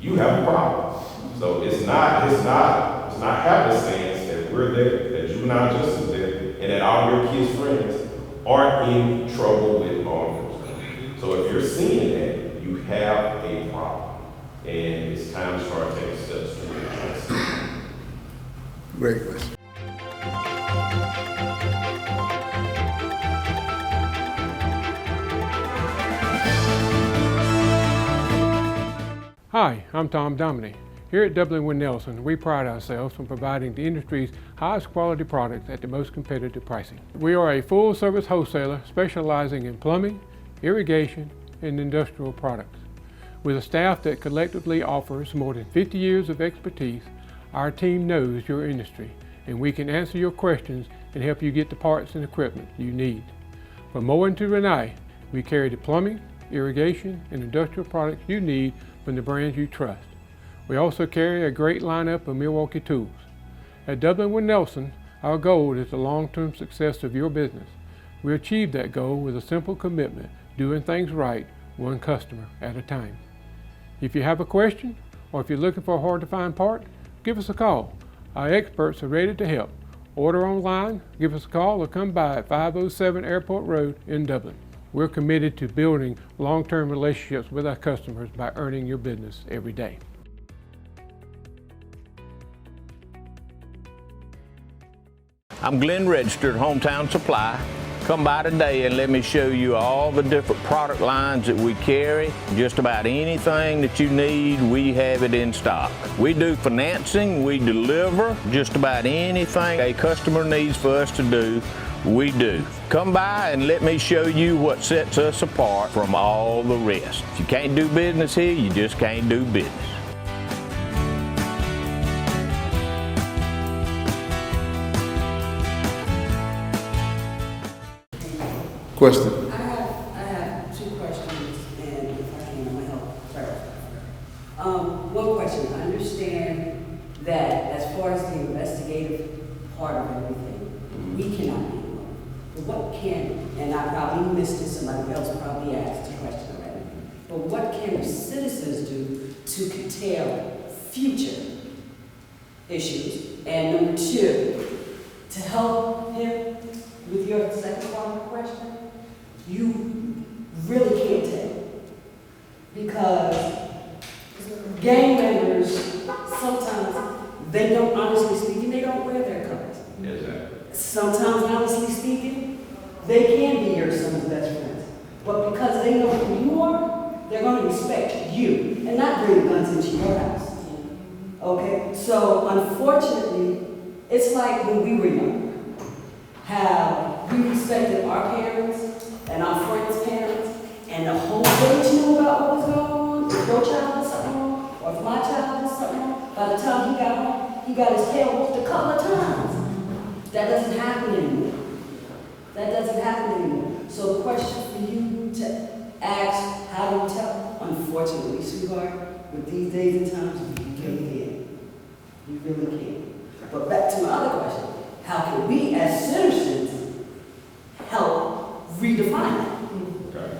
[SPEAKER 4] you have a problem. So it's not happenstance that we're there, that juvenile justice is there, and that all your kids' friends aren't in trouble with law enforcement. So if you're seeing that, you have a problem. And it's time to start taking steps to address it.
[SPEAKER 2] Great question.
[SPEAKER 19] Hi, I'm Tom Dominy. Here at Dublin-Laurens, we pride ourselves on providing the industry's highest quality products at the most competitive pricing. We are a full-service wholesaler specializing in plumbing, irrigation, and industrial products. With a staff that collectively offers more than 50 years of expertise, our team knows your industry, and we can answer your questions and help you get the parts and equipment you need. From Moen to Renee, we carry the plumbing, irrigation, and industrial products you need from the brands you trust. We also carry a great lineup of Milwaukee tools. At Dublin-Laurens, our goal is the long-term success of your business. We achieve that goal with a simple commitment, doing things right, one customer at a time. If you have a question, or if you're looking for a hard-to-find part, give us a call. Our experts are ready to help. Order online, give us a call, or come by at 507 Airport Road in Dublin. We're committed to building long-term relationships with our customers by earning your business every day.
[SPEAKER 20] I'm Glenn Registered, Hometown Supply. Come by today and let me show you all the different product lines that we carry. Just about anything that you need, we have it in stock. We do financing, we deliver just about anything a customer needs for us to do, we do. Come by and let me show you what sets us apart from all the rest. If you can't do business here, you just can't do business.
[SPEAKER 2] Question.
[SPEAKER 10] I have 2 questions, and if I can, I'm gonna help clarify. One question, I understand that as far as the investigative part of everything, we cannot be involved. But what can, and I probably missed it, somebody else probably asked the question already, but what can the citizens do to curtail future issues? And number 2, to help him with your second part of the question, you really can't tell. Because gang members, sometimes, they don't, honestly speaking, they don't wear their colors.
[SPEAKER 4] Exactly.
[SPEAKER 10] Sometimes, honestly speaking, they can be your son's best friends. But because they know who you are, they're going to respect you and not bring guns into your house. Okay? So, unfortunately, it's like when we were young. How we respected our parents and our friends' parents, and the whole village knew about what was going on. If your child did something wrong, or if my child did something wrong, by the time he got home, he got his tail whooped a couple of times. That doesn't happen anymore. That doesn't happen anymore. So the question for you to ask, how do you tell? Unfortunately, sweetheart, with these days and times, you really can't. You really can't. But back to my other question. How can we as citizens help redefine that?
[SPEAKER 4] Okay.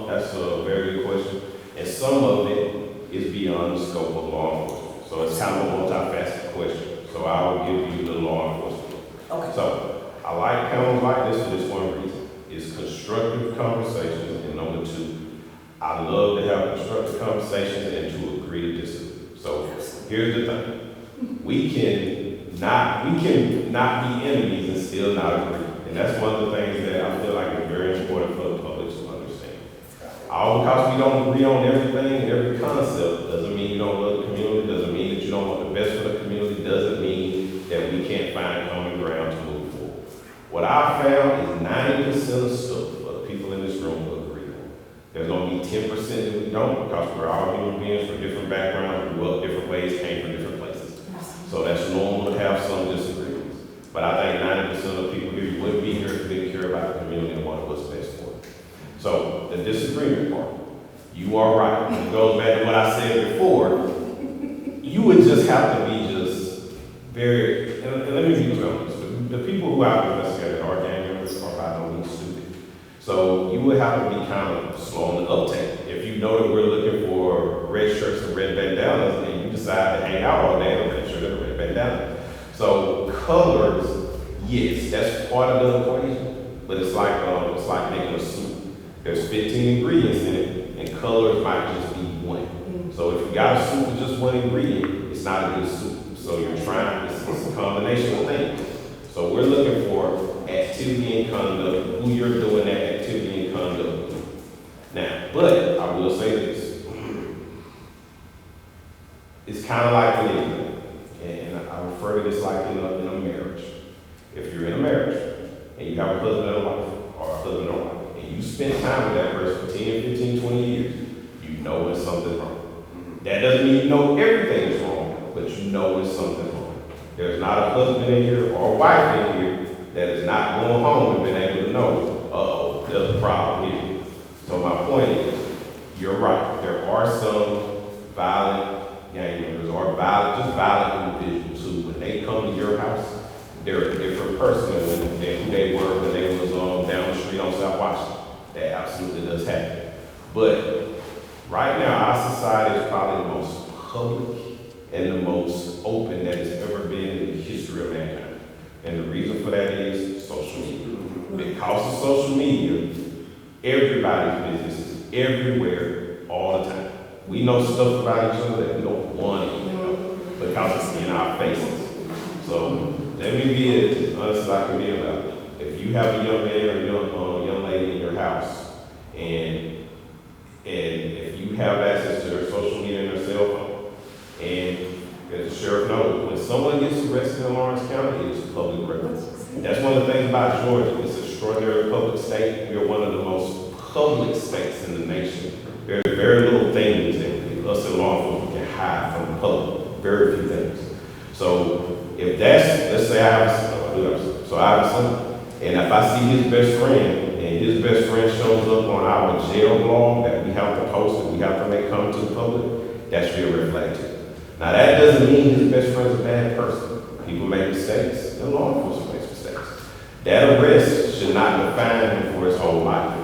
[SPEAKER 4] That's a very good question. And some of it is beyond the scope of law enforcement. So it's kind of a multifaceted question. So I will give you the law enforcement.
[SPEAKER 10] Okay.
[SPEAKER 4] So I like panels like this for this one reason. It's constructive conversations, and number 2, I love to have constructive conversations and to agree to disagree. So here's the thing. We can not be enemies and still not agree. And that's one of the things that I feel like is very important for because we don't agree on everything and every concept, doesn't mean you don't love the community, doesn't mean that you don't want the best for the community, doesn't mean that we can't find common ground to move forward. What I found is 90% of stuff for the people in this room will agree on. There's going to be 10% that we don't, because we're all human beings from different backgrounds, grew up different ways, came from different places. So that's normal to have some disagreements. But I think 90% of the people here wouldn't be here if they didn't care about the community and want what's best for it. So the disagreement part, you are right. It goes back to what I said before. You would just have to be just very, and let me be real. The people who I've investigated are gang members are by no means stupid. So you would have to be kind of slow on the uptake. If you know that we're looking for red shirts and red bandanas, and you decide to hang out all day in a red shirt and a red bandana. So colors, yes, that's part of the equation, but it's like making a soup. There's 15 ingredients in it, and colors might just be one. So if you got a soup with just one ingredient, it's not a good soup. So you're trying, it's a combination of things. So we're looking for activity and conduct, who you're doing that activity and conduct with. Now, but I will say this. It's kind of like anything, and I refer to this like in a marriage. If you're in a marriage, and you have a husband and a wife, or a husband and a wife, and you spend time with that person for 10, 15, 20 years, you know when something's wrong. That doesn't mean you know everything's wrong, but you know when something's wrong. There's not a husband in here or a wife in here that is not going home and been able to know, uh-oh, there's a problem here. So my point is, you're right. There are some violent gang members or violent individuals who, when they come to your house, they're a different person than who they were when they was down the street on South Washington. That absolutely does happen. But right now, our society is probably the most public and the most open that it's ever been in the history of mankind. And the reason for that is social media. Because of social media, everybody's business is everywhere all the time. We know stuff about each other that we don't want to know because it's in our faces. So let me be as honest as I can be about it. If you have a young man or young lady in your house, and if you have access to their social media and their cell phone, and as the sheriff knows, when someone gets arrested in Lawrence County, it's public record. That's one of the things about Georgia. It's an extraordinary public state. We are one of the most public states in the nation. There are very little things that us in law enforcement can hide from the public. Very few things. So if let's say I have a son, so I have a son, and if I see his best friend, and his best friend shows up on our jail blog that we have to post and we have to make come to the public, that should be a red flag too. Now that doesn't mean his best friend's a bad person. People make mistakes, and law enforcement makes mistakes. That arrest should not define him for his whole life.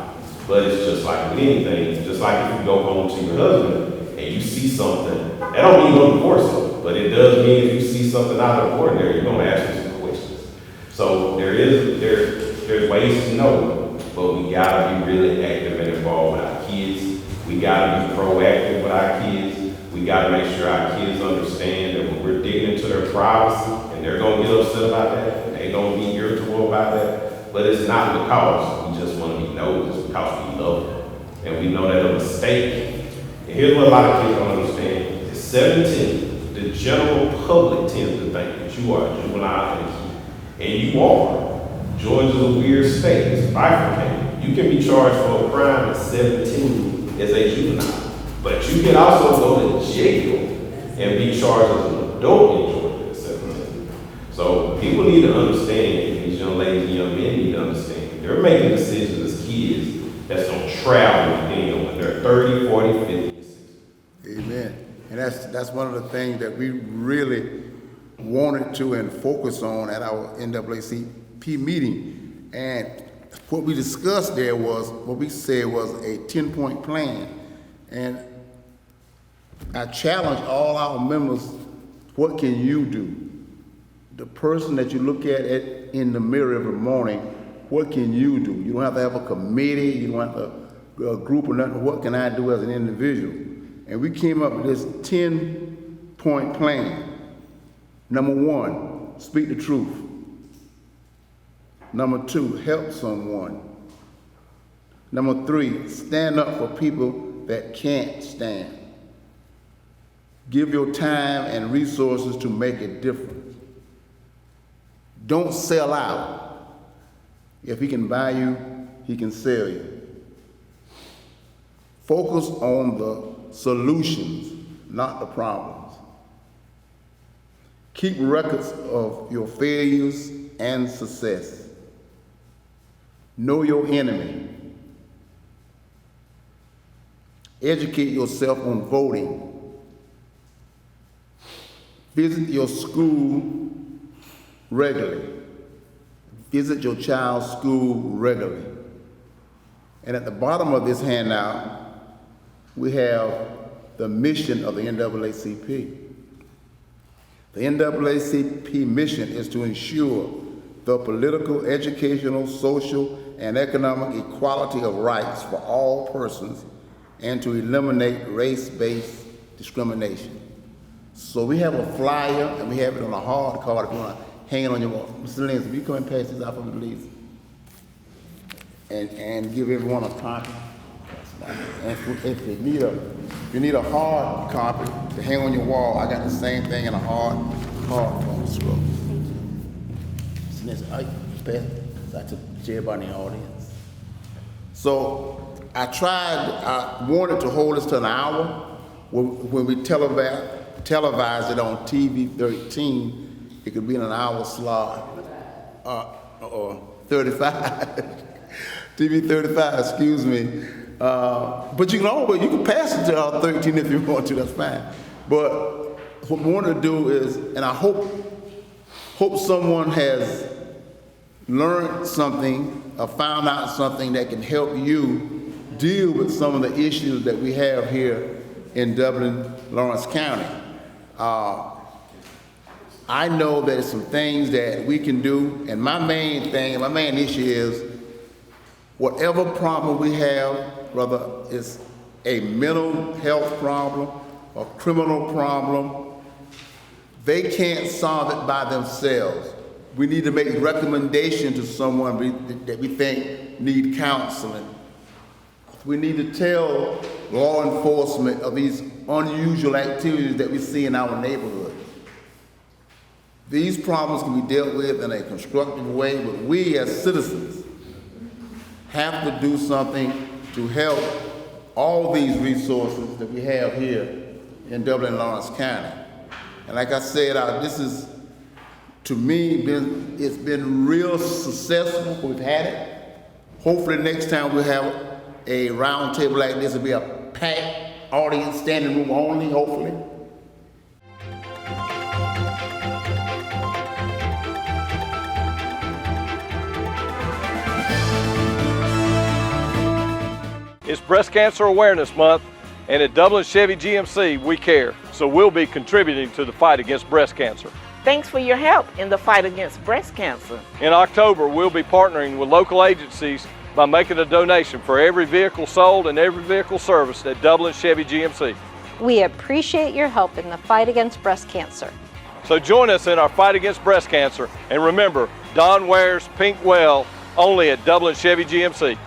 [SPEAKER 4] But it's just like with anything, just like if you go home to your husband and you see something, that don't mean you're going to divorce him, but it does mean if you see something out of the ordinary, you're going to ask him some questions. So there's ways to know, but we gotta be really active and involved with our kids. We gotta be proactive with our kids. We gotta make sure our kids understand that when we're digging into their privacy, and they're gonna get upset about that, and they're gonna be irritable about that, but it's not because we just wanna be nosy, it's because we love them. And we know that a mistake, and here's what a lot of kids don't understand, at 17, the general public tends to think that you are a juvenile and a kid. And you are. Georgia's a weird state, it's bifurcated. You can be charged for a crime at 17 as a juvenile, but you can also go to jail and be charged as an adult in Georgia at 17. So people need to understand, these young ladies and young men need to understand, they're making decisions as kids that's gonna travel with them when they're 30, 40, 50, 60.
[SPEAKER 2] Amen. And that's one of the things that we really wanted to and focus on at our NAACP meeting. And what we discussed there was, what we said was a 10-point plan. And I challenge all our members, what can you do? The person that you look at in the mirror every morning, what can you do? You don't have to have a committee, you don't have a group or nothing. What can I do as an individual? And we came up with this 10-point plan. Number 1, speak the truth. Number 2, help someone. Number 3, stand up for people that can't stand. Give your time and resources to make a difference. Don't sell out. If he can buy you, he can sell you. Focus on the solutions, not the problems. Keep records of your failures and success. Know your enemy. Educate yourself on voting. Visit your school regularly. Visit your child's school regularly. And at the bottom of this handout, we have the mission of the NAACP. The NAACP mission is to ensure the political, educational, social, and economic equality of rights for all persons and to eliminate race-based discrimination. So we have a flyer and we have it on a hard card if you want to hang it on your wall. Mr. Lindsay, will you come and pass this out for me, please? And give everyone a copy. And if you need a hard copy to hang on your wall, I got the same thing in a hard scroll. Mr. Lindsay, pass that to everybody in the audience. So I wanted to hold this to an hour. When we televise it on TV 13, it could be in an hour slot, or 35. TV 35, excuse me. But you can pass it to 13 if you want to, that's fine. But what we want to do is, and I hope someone has learned something or found out something that can help you deal with some of the issues that we have here in Dublin-Laurens County. I know there's some things that we can do, and my main issue is whatever problem we have, whether it's a mental health problem, a criminal problem, they can't solve it by themselves. We need to make recommendations to someone that we think need counseling. We need to tell law enforcement of these unusual activities that we see in our neighborhood. These problems can be dealt with in a constructive way, but we as citizens have to do something to help all these resources that we have here in Dublin-Laurens County. And like I said, this is, to me, it's been real successful. We've had it. Hopefully next time we'll have a round table like this. It'll be a packed audience, standing room only, hopefully.
[SPEAKER 21] It's Breast Cancer Awareness Month, and at Dublin Chevy GMC, we care. So we'll be contributing to the fight against breast cancer.
[SPEAKER 22] Thanks for your help in the fight against breast cancer.
[SPEAKER 21] In October, we'll be partnering with local agencies by making a donation for every vehicle sold and every vehicle serviced at Dublin Chevy GMC.
[SPEAKER 23] We appreciate your help in the fight against breast cancer.
[SPEAKER 21] So join us in our fight against breast cancer, and remember, Don wears pink well only at Dublin Chevy GMC.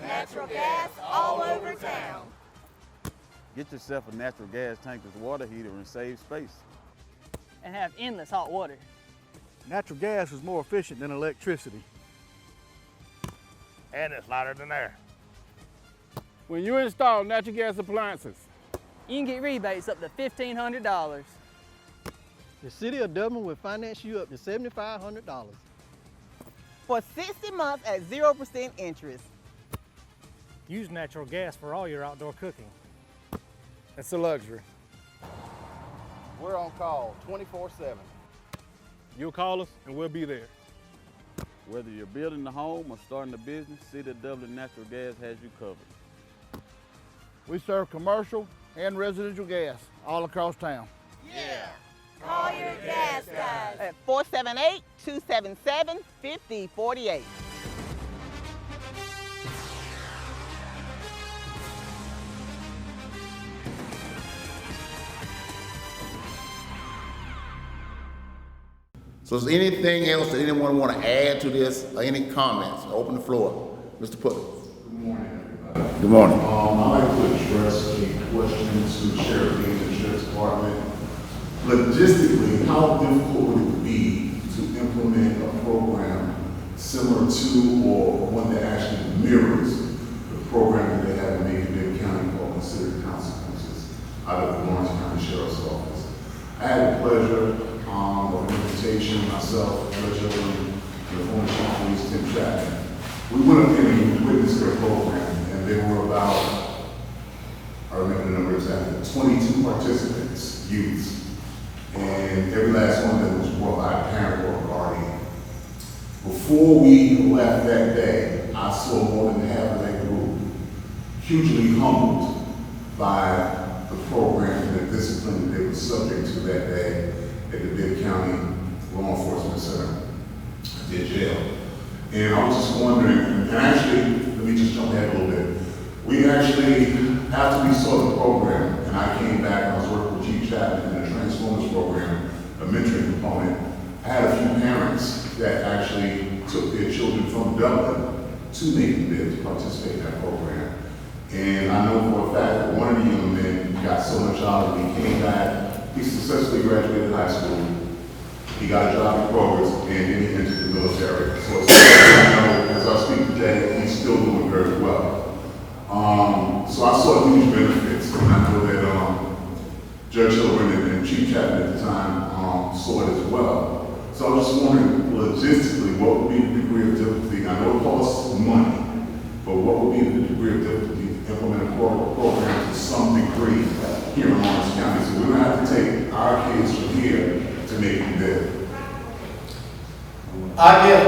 [SPEAKER 24] Natural gas all over town.
[SPEAKER 25] Get yourself a natural gas tankless water heater and save space.
[SPEAKER 26] And have endless hot water.
[SPEAKER 27] Natural gas is more efficient than electricity.
[SPEAKER 28] And it's lighter than air.
[SPEAKER 29] When you install natural gas appliances,
[SPEAKER 26] you can get rebates up to $1,500.
[SPEAKER 27] The City of Dublin will finance you up to $7,500.
[SPEAKER 24] For 60 months at 0% interest.
[SPEAKER 28] Use natural gas for all your outdoor cooking.
[SPEAKER 29] It's a luxury.
[SPEAKER 27] We're on call 24/7.
[SPEAKER 29] You'll call us and we'll be there.
[SPEAKER 25] Whether you're building a home or starting a business, City of Dublin Natural Gas has you covered.
[SPEAKER 27] We serve commercial and residential gas all across town.
[SPEAKER 24] Yeah. Call your gas guys at 478-277-5048.
[SPEAKER 2] So is there anything else that anyone want to add to this, or any comments? Open the floor. Mr. Putter.
[SPEAKER 1] Good morning, everybody.
[SPEAKER 2] Good morning.
[SPEAKER 1] I'd like to address a question to Sheriff Dean's Insurance Department. Logistically, how difficult would it be to implement a program similar to or one that actually mirrors the program that they have in Macon County called Considered Consequences out of the Lawrence County Sheriff's Office? I had the pleasure of an invitation, myself, Judge Owen, and the former Chief of Police, Tim Chapman. We went up there and witnessed their program, and there were about, I remember the number exactly, 22 participants, youths, and every last one of them was brought by a parent or a guardian. Before we left that day, I saw more than half of that group hugely humbled by the program and the discipline that they were subject to that day at the Bibb County Law Enforcement Center, their jail. And I was just wondering, and actually, let me just jump ahead a little bit. We actually, after we saw the program, and I came back and I was working with Chief Chapman in the Transformers program, a mentoring component, I had a few parents that actually took their children from Dublin to Macon Bibb to participate in that program. And I know for a fact that one of the young men got so much out of it, he came back, he successfully graduated high school, he got a job at Kroger's, and then he entered the military. So it's I know, as I speak today, he's still doing very well. So I saw huge benefits, and I know that Judge Hilburn and Chief Chapman at the time saw it as well. So I was just wondering, logistically, what would be the degree of difficulty? I know it costs money, but what would be the degree of difficulty to implement a program to some degree here in Lawrence County? So we're going to have to take our kids from here to make them better.
[SPEAKER 15] I get,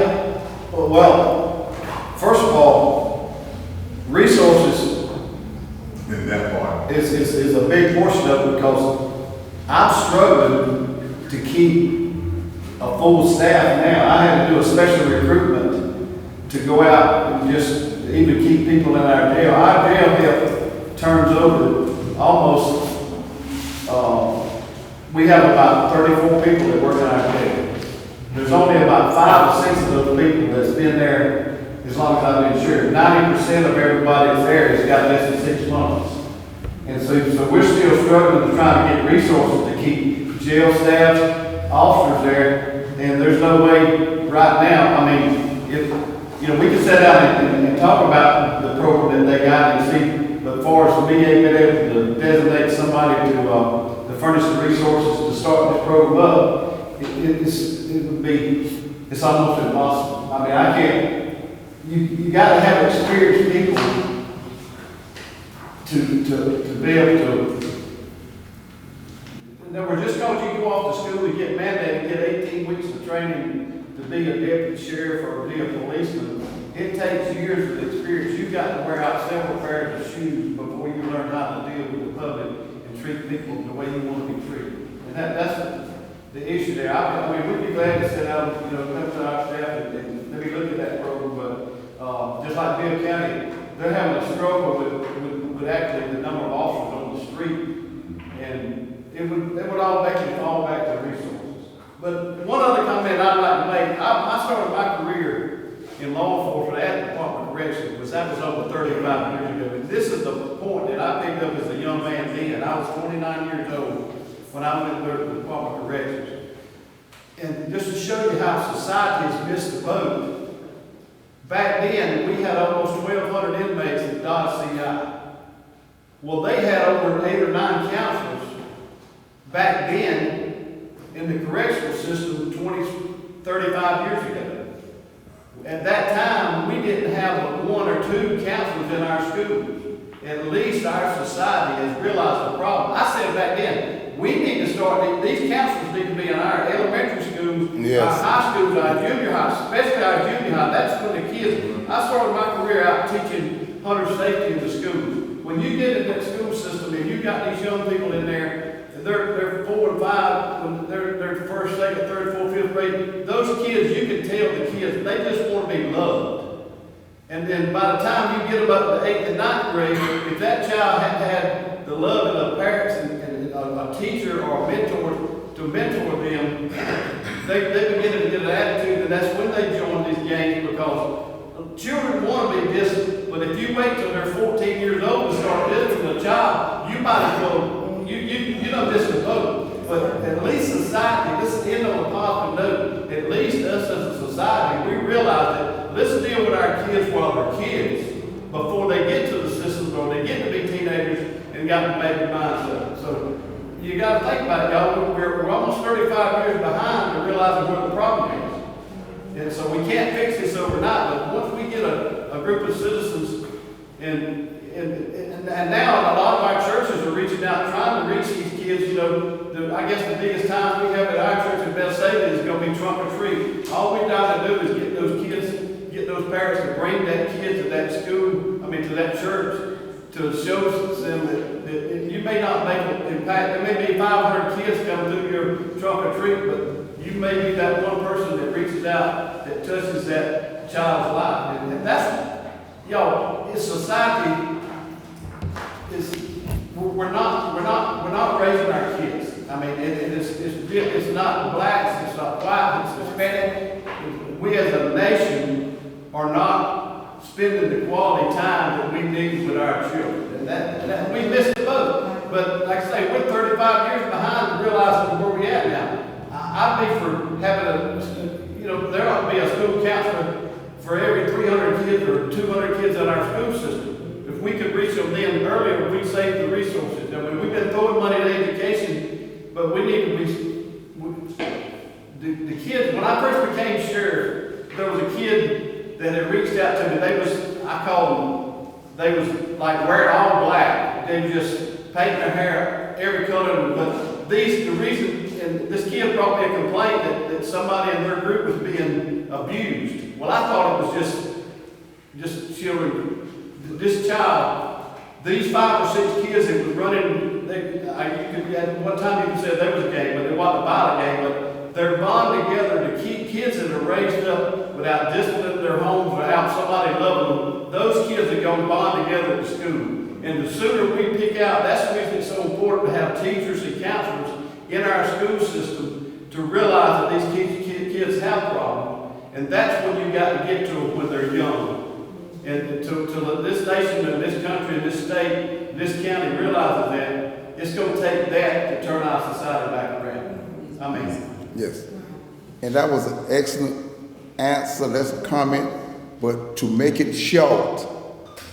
[SPEAKER 15] well, first of all, resources
[SPEAKER 1] in that part
[SPEAKER 15] is a big portion of it, because I'm struggling to keep a full staff now. I had to do a special recruitment to go out and just even keep people in our jail. Our jail health turns over almost, we have about 34 people that work in our jail. There's only about 5 or 6 of those people that's been there as long as I've been insured. 90% of everybody that's there has got less than 6 months. And so we're still struggling to try to get resources to keep jail staff, officers there, and there's no way right now. I mean, if, we can sit down and talk about the program that they got and see, but as far as me being able to designate somebody to furnish the resources to start this program up, it's almost impossible. I mean, I can't, you gotta have experienced people to be able to, no, we're just because you go off to school and get mandated, get 18 weeks of training to be a deputy sheriff or be a policeman, it takes years of experience. You've got to wear out several pairs of shoes before you learn how to deal with the public and treat people the way you want to be treated. And that's the issue there. I mean, we'd be glad to sit down, come to our staff and maybe look at that program, but just like Bibb County, they're having a struggle with actually the number of officers on the street, and it would all make it fall back to resources. But one other comment I'd like to make, I started my career in law enforcement at the Department of Corrections, because that was over 35 years ago. And this is the point that I picked up as a young man then. I was 29 years old when I went to the Department of Corrections. And just to show you how society has missed the boat, back then we had almost 1,200 inmates at Dodge CI. Well, they had over 8 or 9 counselors back then in the correctional system 35 years ago. At that time, we didn't have 1 or 2 counselors in our schools. At least our society has realized the problem. I said back then, we need to start, these counselors need to be in our elementary schools,
[SPEAKER 2] yes,
[SPEAKER 15] our high schools, our junior high, especially our junior high. That's when the kids, I started my career out teaching hunter safety in the schools. When you get in that school system and you got these young people in there, they're 4 and 5, when they're first, second, third, fourth, fifth grade, those kids, you can tell the kids, they just want to be loved. And then by the time you get them up to 8th and 9th grade, if that child had the love of the parents and a teacher or a mentor to mentor them, they begin to and that's when they join these games, because children want to be disciplined, but if you wait till they're 14 years old to start disciplining a child, you might as well, you know this is vote. But at least society, this is the end on a positive note, at least us as a society, we realize that let's deal with our kids while they're kids before they get to the system or they get to be teenagers and got the baby mindset. So you got to think about it, y'all. We're almost 35 years behind in realizing where the problem is. And so we can't fix this overnight, but once we get a group of citizens, and now a lot of our churches are reaching out, trying to reach these kids. You know, I guess the biggest time we have at our church in Bethsaida is going to be trunk or treat. All we've got to do is get those kids, get those parents to bring that kid to that school, to that church, to show them that you may not make an impact. There may be 500 kids come through your trunk or treat, but you may be that one person that reaches out, that touches that child's life. And that's, y'all, it's society. We're not raising our kids. It's not blacks, it's not white, it's Hispanic. We as a nation are not spending the quality time that we need with our children. And we missed the boat. But like I say, we're 35 years behind realizing where we're at now. I'd be for having there ought to be a school counselor for every 300 kids or 200 kids in our school system. If we could reach them then earlier, we'd save the resources. We've been throwing money at education, but we need to be, the kids, when I first became sheriff, there was a kid that had reached out to me. I called them, they was like wearing all black. They were just painting their hair every color. But the reason, and this kid brought me a complaint that somebody in their group was being abused. Well, I thought it was just children. This child, these 5 or 6 kids that was running, at one time you could say there was a game, but they wasn't a violent game, but they're bond together to keep kids that are raised up without discipline in their homes, without somebody loving them. Those kids are going to bond together at school. And the sooner we pick out, that's the reason it's so important to have teachers and counselors in our school system to realize that these kids have problems. And that's when you got to get to them when they're young. And to this nation and this country and this state, this county realizes that, it's going to take that to turn our society back around.
[SPEAKER 2] Yes. And that was an excellent answer, that's a comment, but to make it short,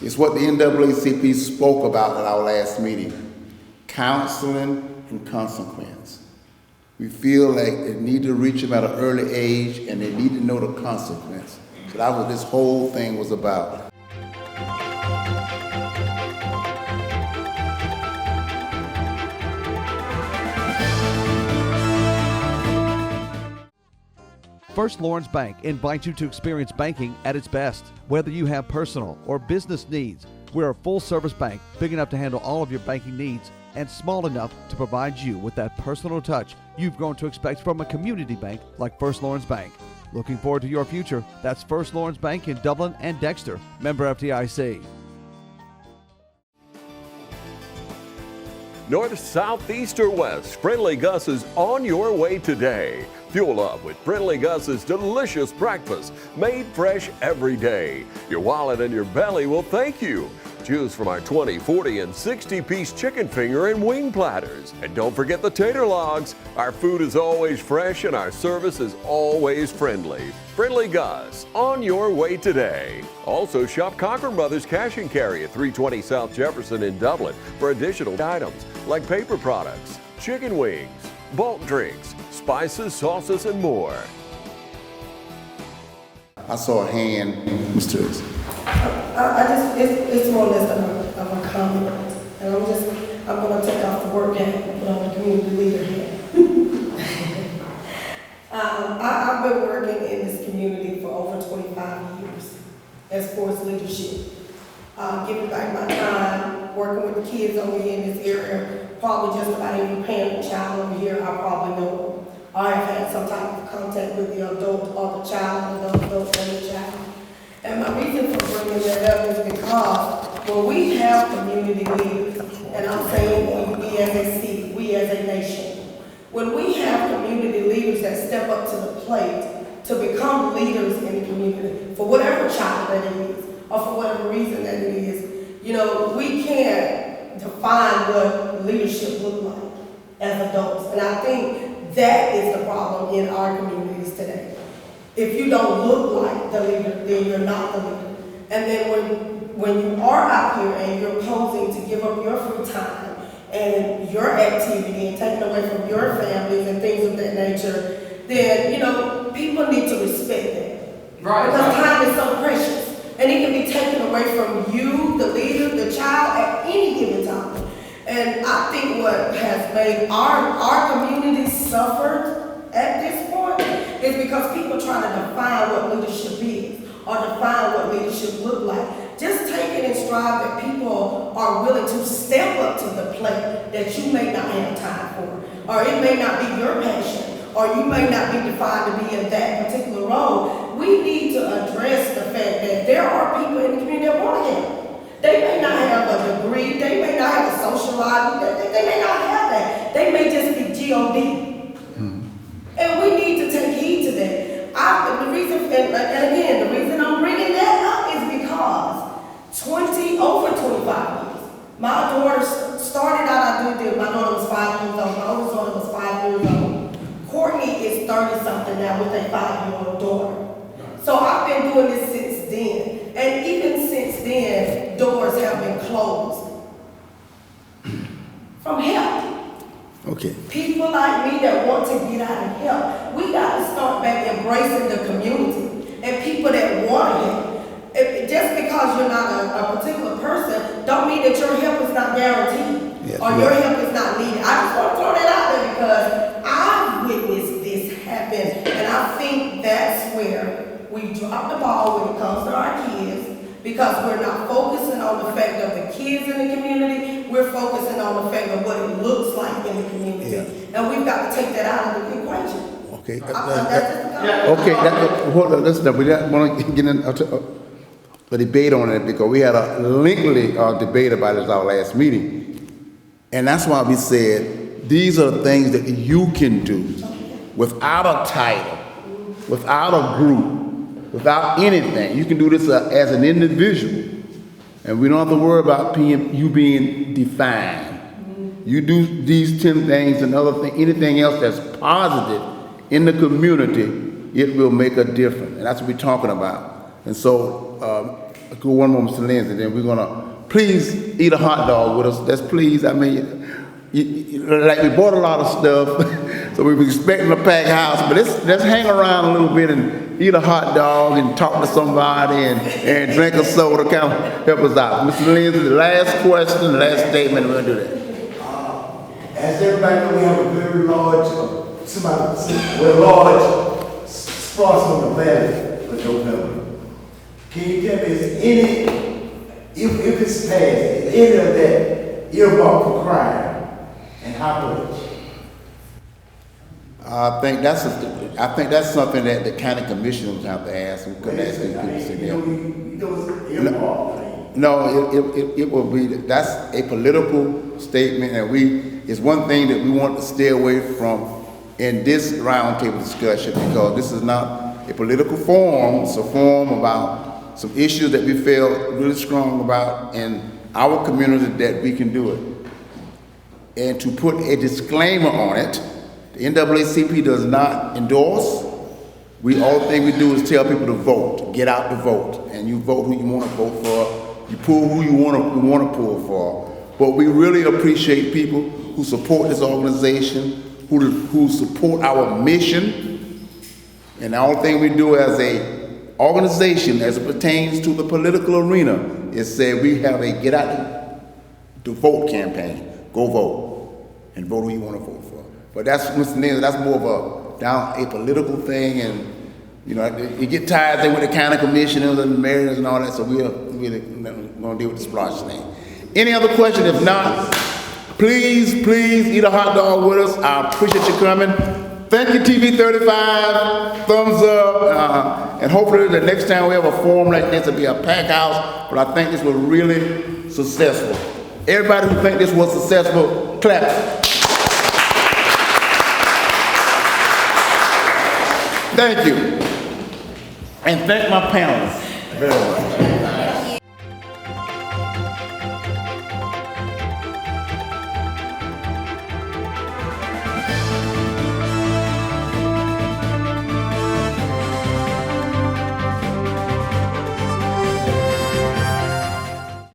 [SPEAKER 2] it's what the NAACP spoke about at our last meeting, counseling and consequence. We feel like they need to reach them at an early age and they need to know the consequence. So that's what this whole thing was about.
[SPEAKER 5] First Lawrence Bank invites you to experience banking at its best. Whether you have personal or business needs, we're a full-service bank big enough to handle all of your banking needs and small enough to provide you with that personal touch you've grown to expect from a community bank like First Lawrence Bank. Looking forward to your future. That's First Lawrence Bank in Dublin and Dexter. Member FDIC.
[SPEAKER 6] North, south, east, or west, Friendly Gus is on your way today. Fuel up with Friendly Gus's delicious breakfast, made fresh every day. Your wallet and your belly will thank you. Choose from our 20, 40, and 60-piece chicken finger and wing platters. And don't forget the tater logs. Our food is always fresh and our service is always friendly. Friendly Gus, on your way today. Also shop Cochran Brothers Cash and Carry at 320 South Jefferson in Dublin for additional items like paper products, chicken wings, bulk drinks, spices, sauces, and more.
[SPEAKER 2] I saw a hand, Mr.
[SPEAKER 7] It's more or less of a compliment. And I'm going to take off the work hat and put on the community leader hat. I've been working in this community for over 25 years as sports leadership. Giving back my time, working with the kids over here in this area, probably just about every parent and child over here, I probably know them. I have had some type of contact with the adult or the child, the adult and the child. And my reason for bringing that up is because when we have community leaders, and I'm saying we as a city, we as a nation, when we have community leaders that step up to the plate to become leaders in the community for whatever child that it is, or for whatever reason that it is. You know, we can't define what leadership looks like as adults, and I think that is the problem in our communities today. If you don't look like the leader, then you're not the leader. And then when you are out here and you're posing to give up your free time and your activity and taking away from your families and things of that nature, then, you know, people need to respect that. Right. Because time is so precious. And it can be taken away from you, the leader, the child, at any given time. And I think what has made our community suffer at this point is because people try to define what leadership is or define what leadership look like. Just take it in stride that people are willing to step up to the plate that you may not have time for, or it may not be your passion, or you may not be defined to be in that particular role. We need to address the fact that there are people in the community that want to help. They may not have a degree, they may not have a social life, they may not have that. They may just be G.O.D. And we need to take heed to that. The reason I'm bringing that up is because over 25 years, my daughter started out, my daughter was 5 years old, my oldest daughter was 5 years old. Courtney is 30-something now with a 5-year-old daughter. So I've been doing this since then. And even since then, doors have been closed from help.
[SPEAKER 2] Okay.
[SPEAKER 7] People like me that want to get out and help. We got to start back embracing the community and people that want to help. Just because you're not a particular person, don't mean that your help is not guaranteed, or your help is not needed. I just want to throw that out there because I've witnessed this happen, and I think that's where we drop the ball when it comes to our kids, because we're not focusing on the fact of the kids in the community, we're focusing on the fact of what it looks like in the community. Yeah. And we've got to take that out of the equation.
[SPEAKER 2] Okay. We don't want to get into a debate on it because we had a lengthy debate about it at our last meeting. And that's why we said these are the things that you can do without a title, without a group, without anything. You can do this as an individual. And we don't have to worry about you being defined. You do these 10 things and other things, anything else that's positive in the community, it will make a difference. And that's what we're talking about. And so, go one more, Mr. Lindsay, then we're gonna please eat a hot dog with us. That's please, I mean, like we bought a lot of stuff, so we were expecting a packed house, but let's hang around a little bit and eat a hot dog and talk to somebody and drink a soda, kind of help us out. Mr. Lindsay, the last question, the last statement, we're gonna do that.
[SPEAKER 3] As everybody knows, we have a very large, large sponsor in the valley for November. Can you tell me, if it's passed, is any of that earmarked for crime, and how much?
[SPEAKER 2] I think that's something that the county commissioners have to ask. We couldn't ask these people to sit there. No, it will be, that's a political statement, and it's one thing that we want to stay away from in this roundtable discussion, because this is not a political forum. It's a forum about some issues that we feel really strong about in our community that we can do it. And to put a disclaimer on it, the NAACP does not endorse. All thing we do is tell people to vote, get out to vote, and you vote who you want to vote for, you pull who you want to pull for. But we really appreciate people who support this organization, who support our mission, and the only thing we do as a organization as it pertains to the political arena is say we have a get out to vote campaign. Go vote and vote who you want to vote for. But that's, Mr. Nancy, that's more of a political thing, and you know, you get tired there with the county commissioners and the mayors and all that, so we're really going to deal with the splash thing. Any other question? If not, please eat a hot dog with us. I appreciate you coming. Thank you, TV 35, thumbs up, and hopefully the next time we have a forum like this, it'll be a packed house, but I think this was really successful. Everybody who think this was successful, clap. Thank you.
[SPEAKER 27] and thank my panelists very much.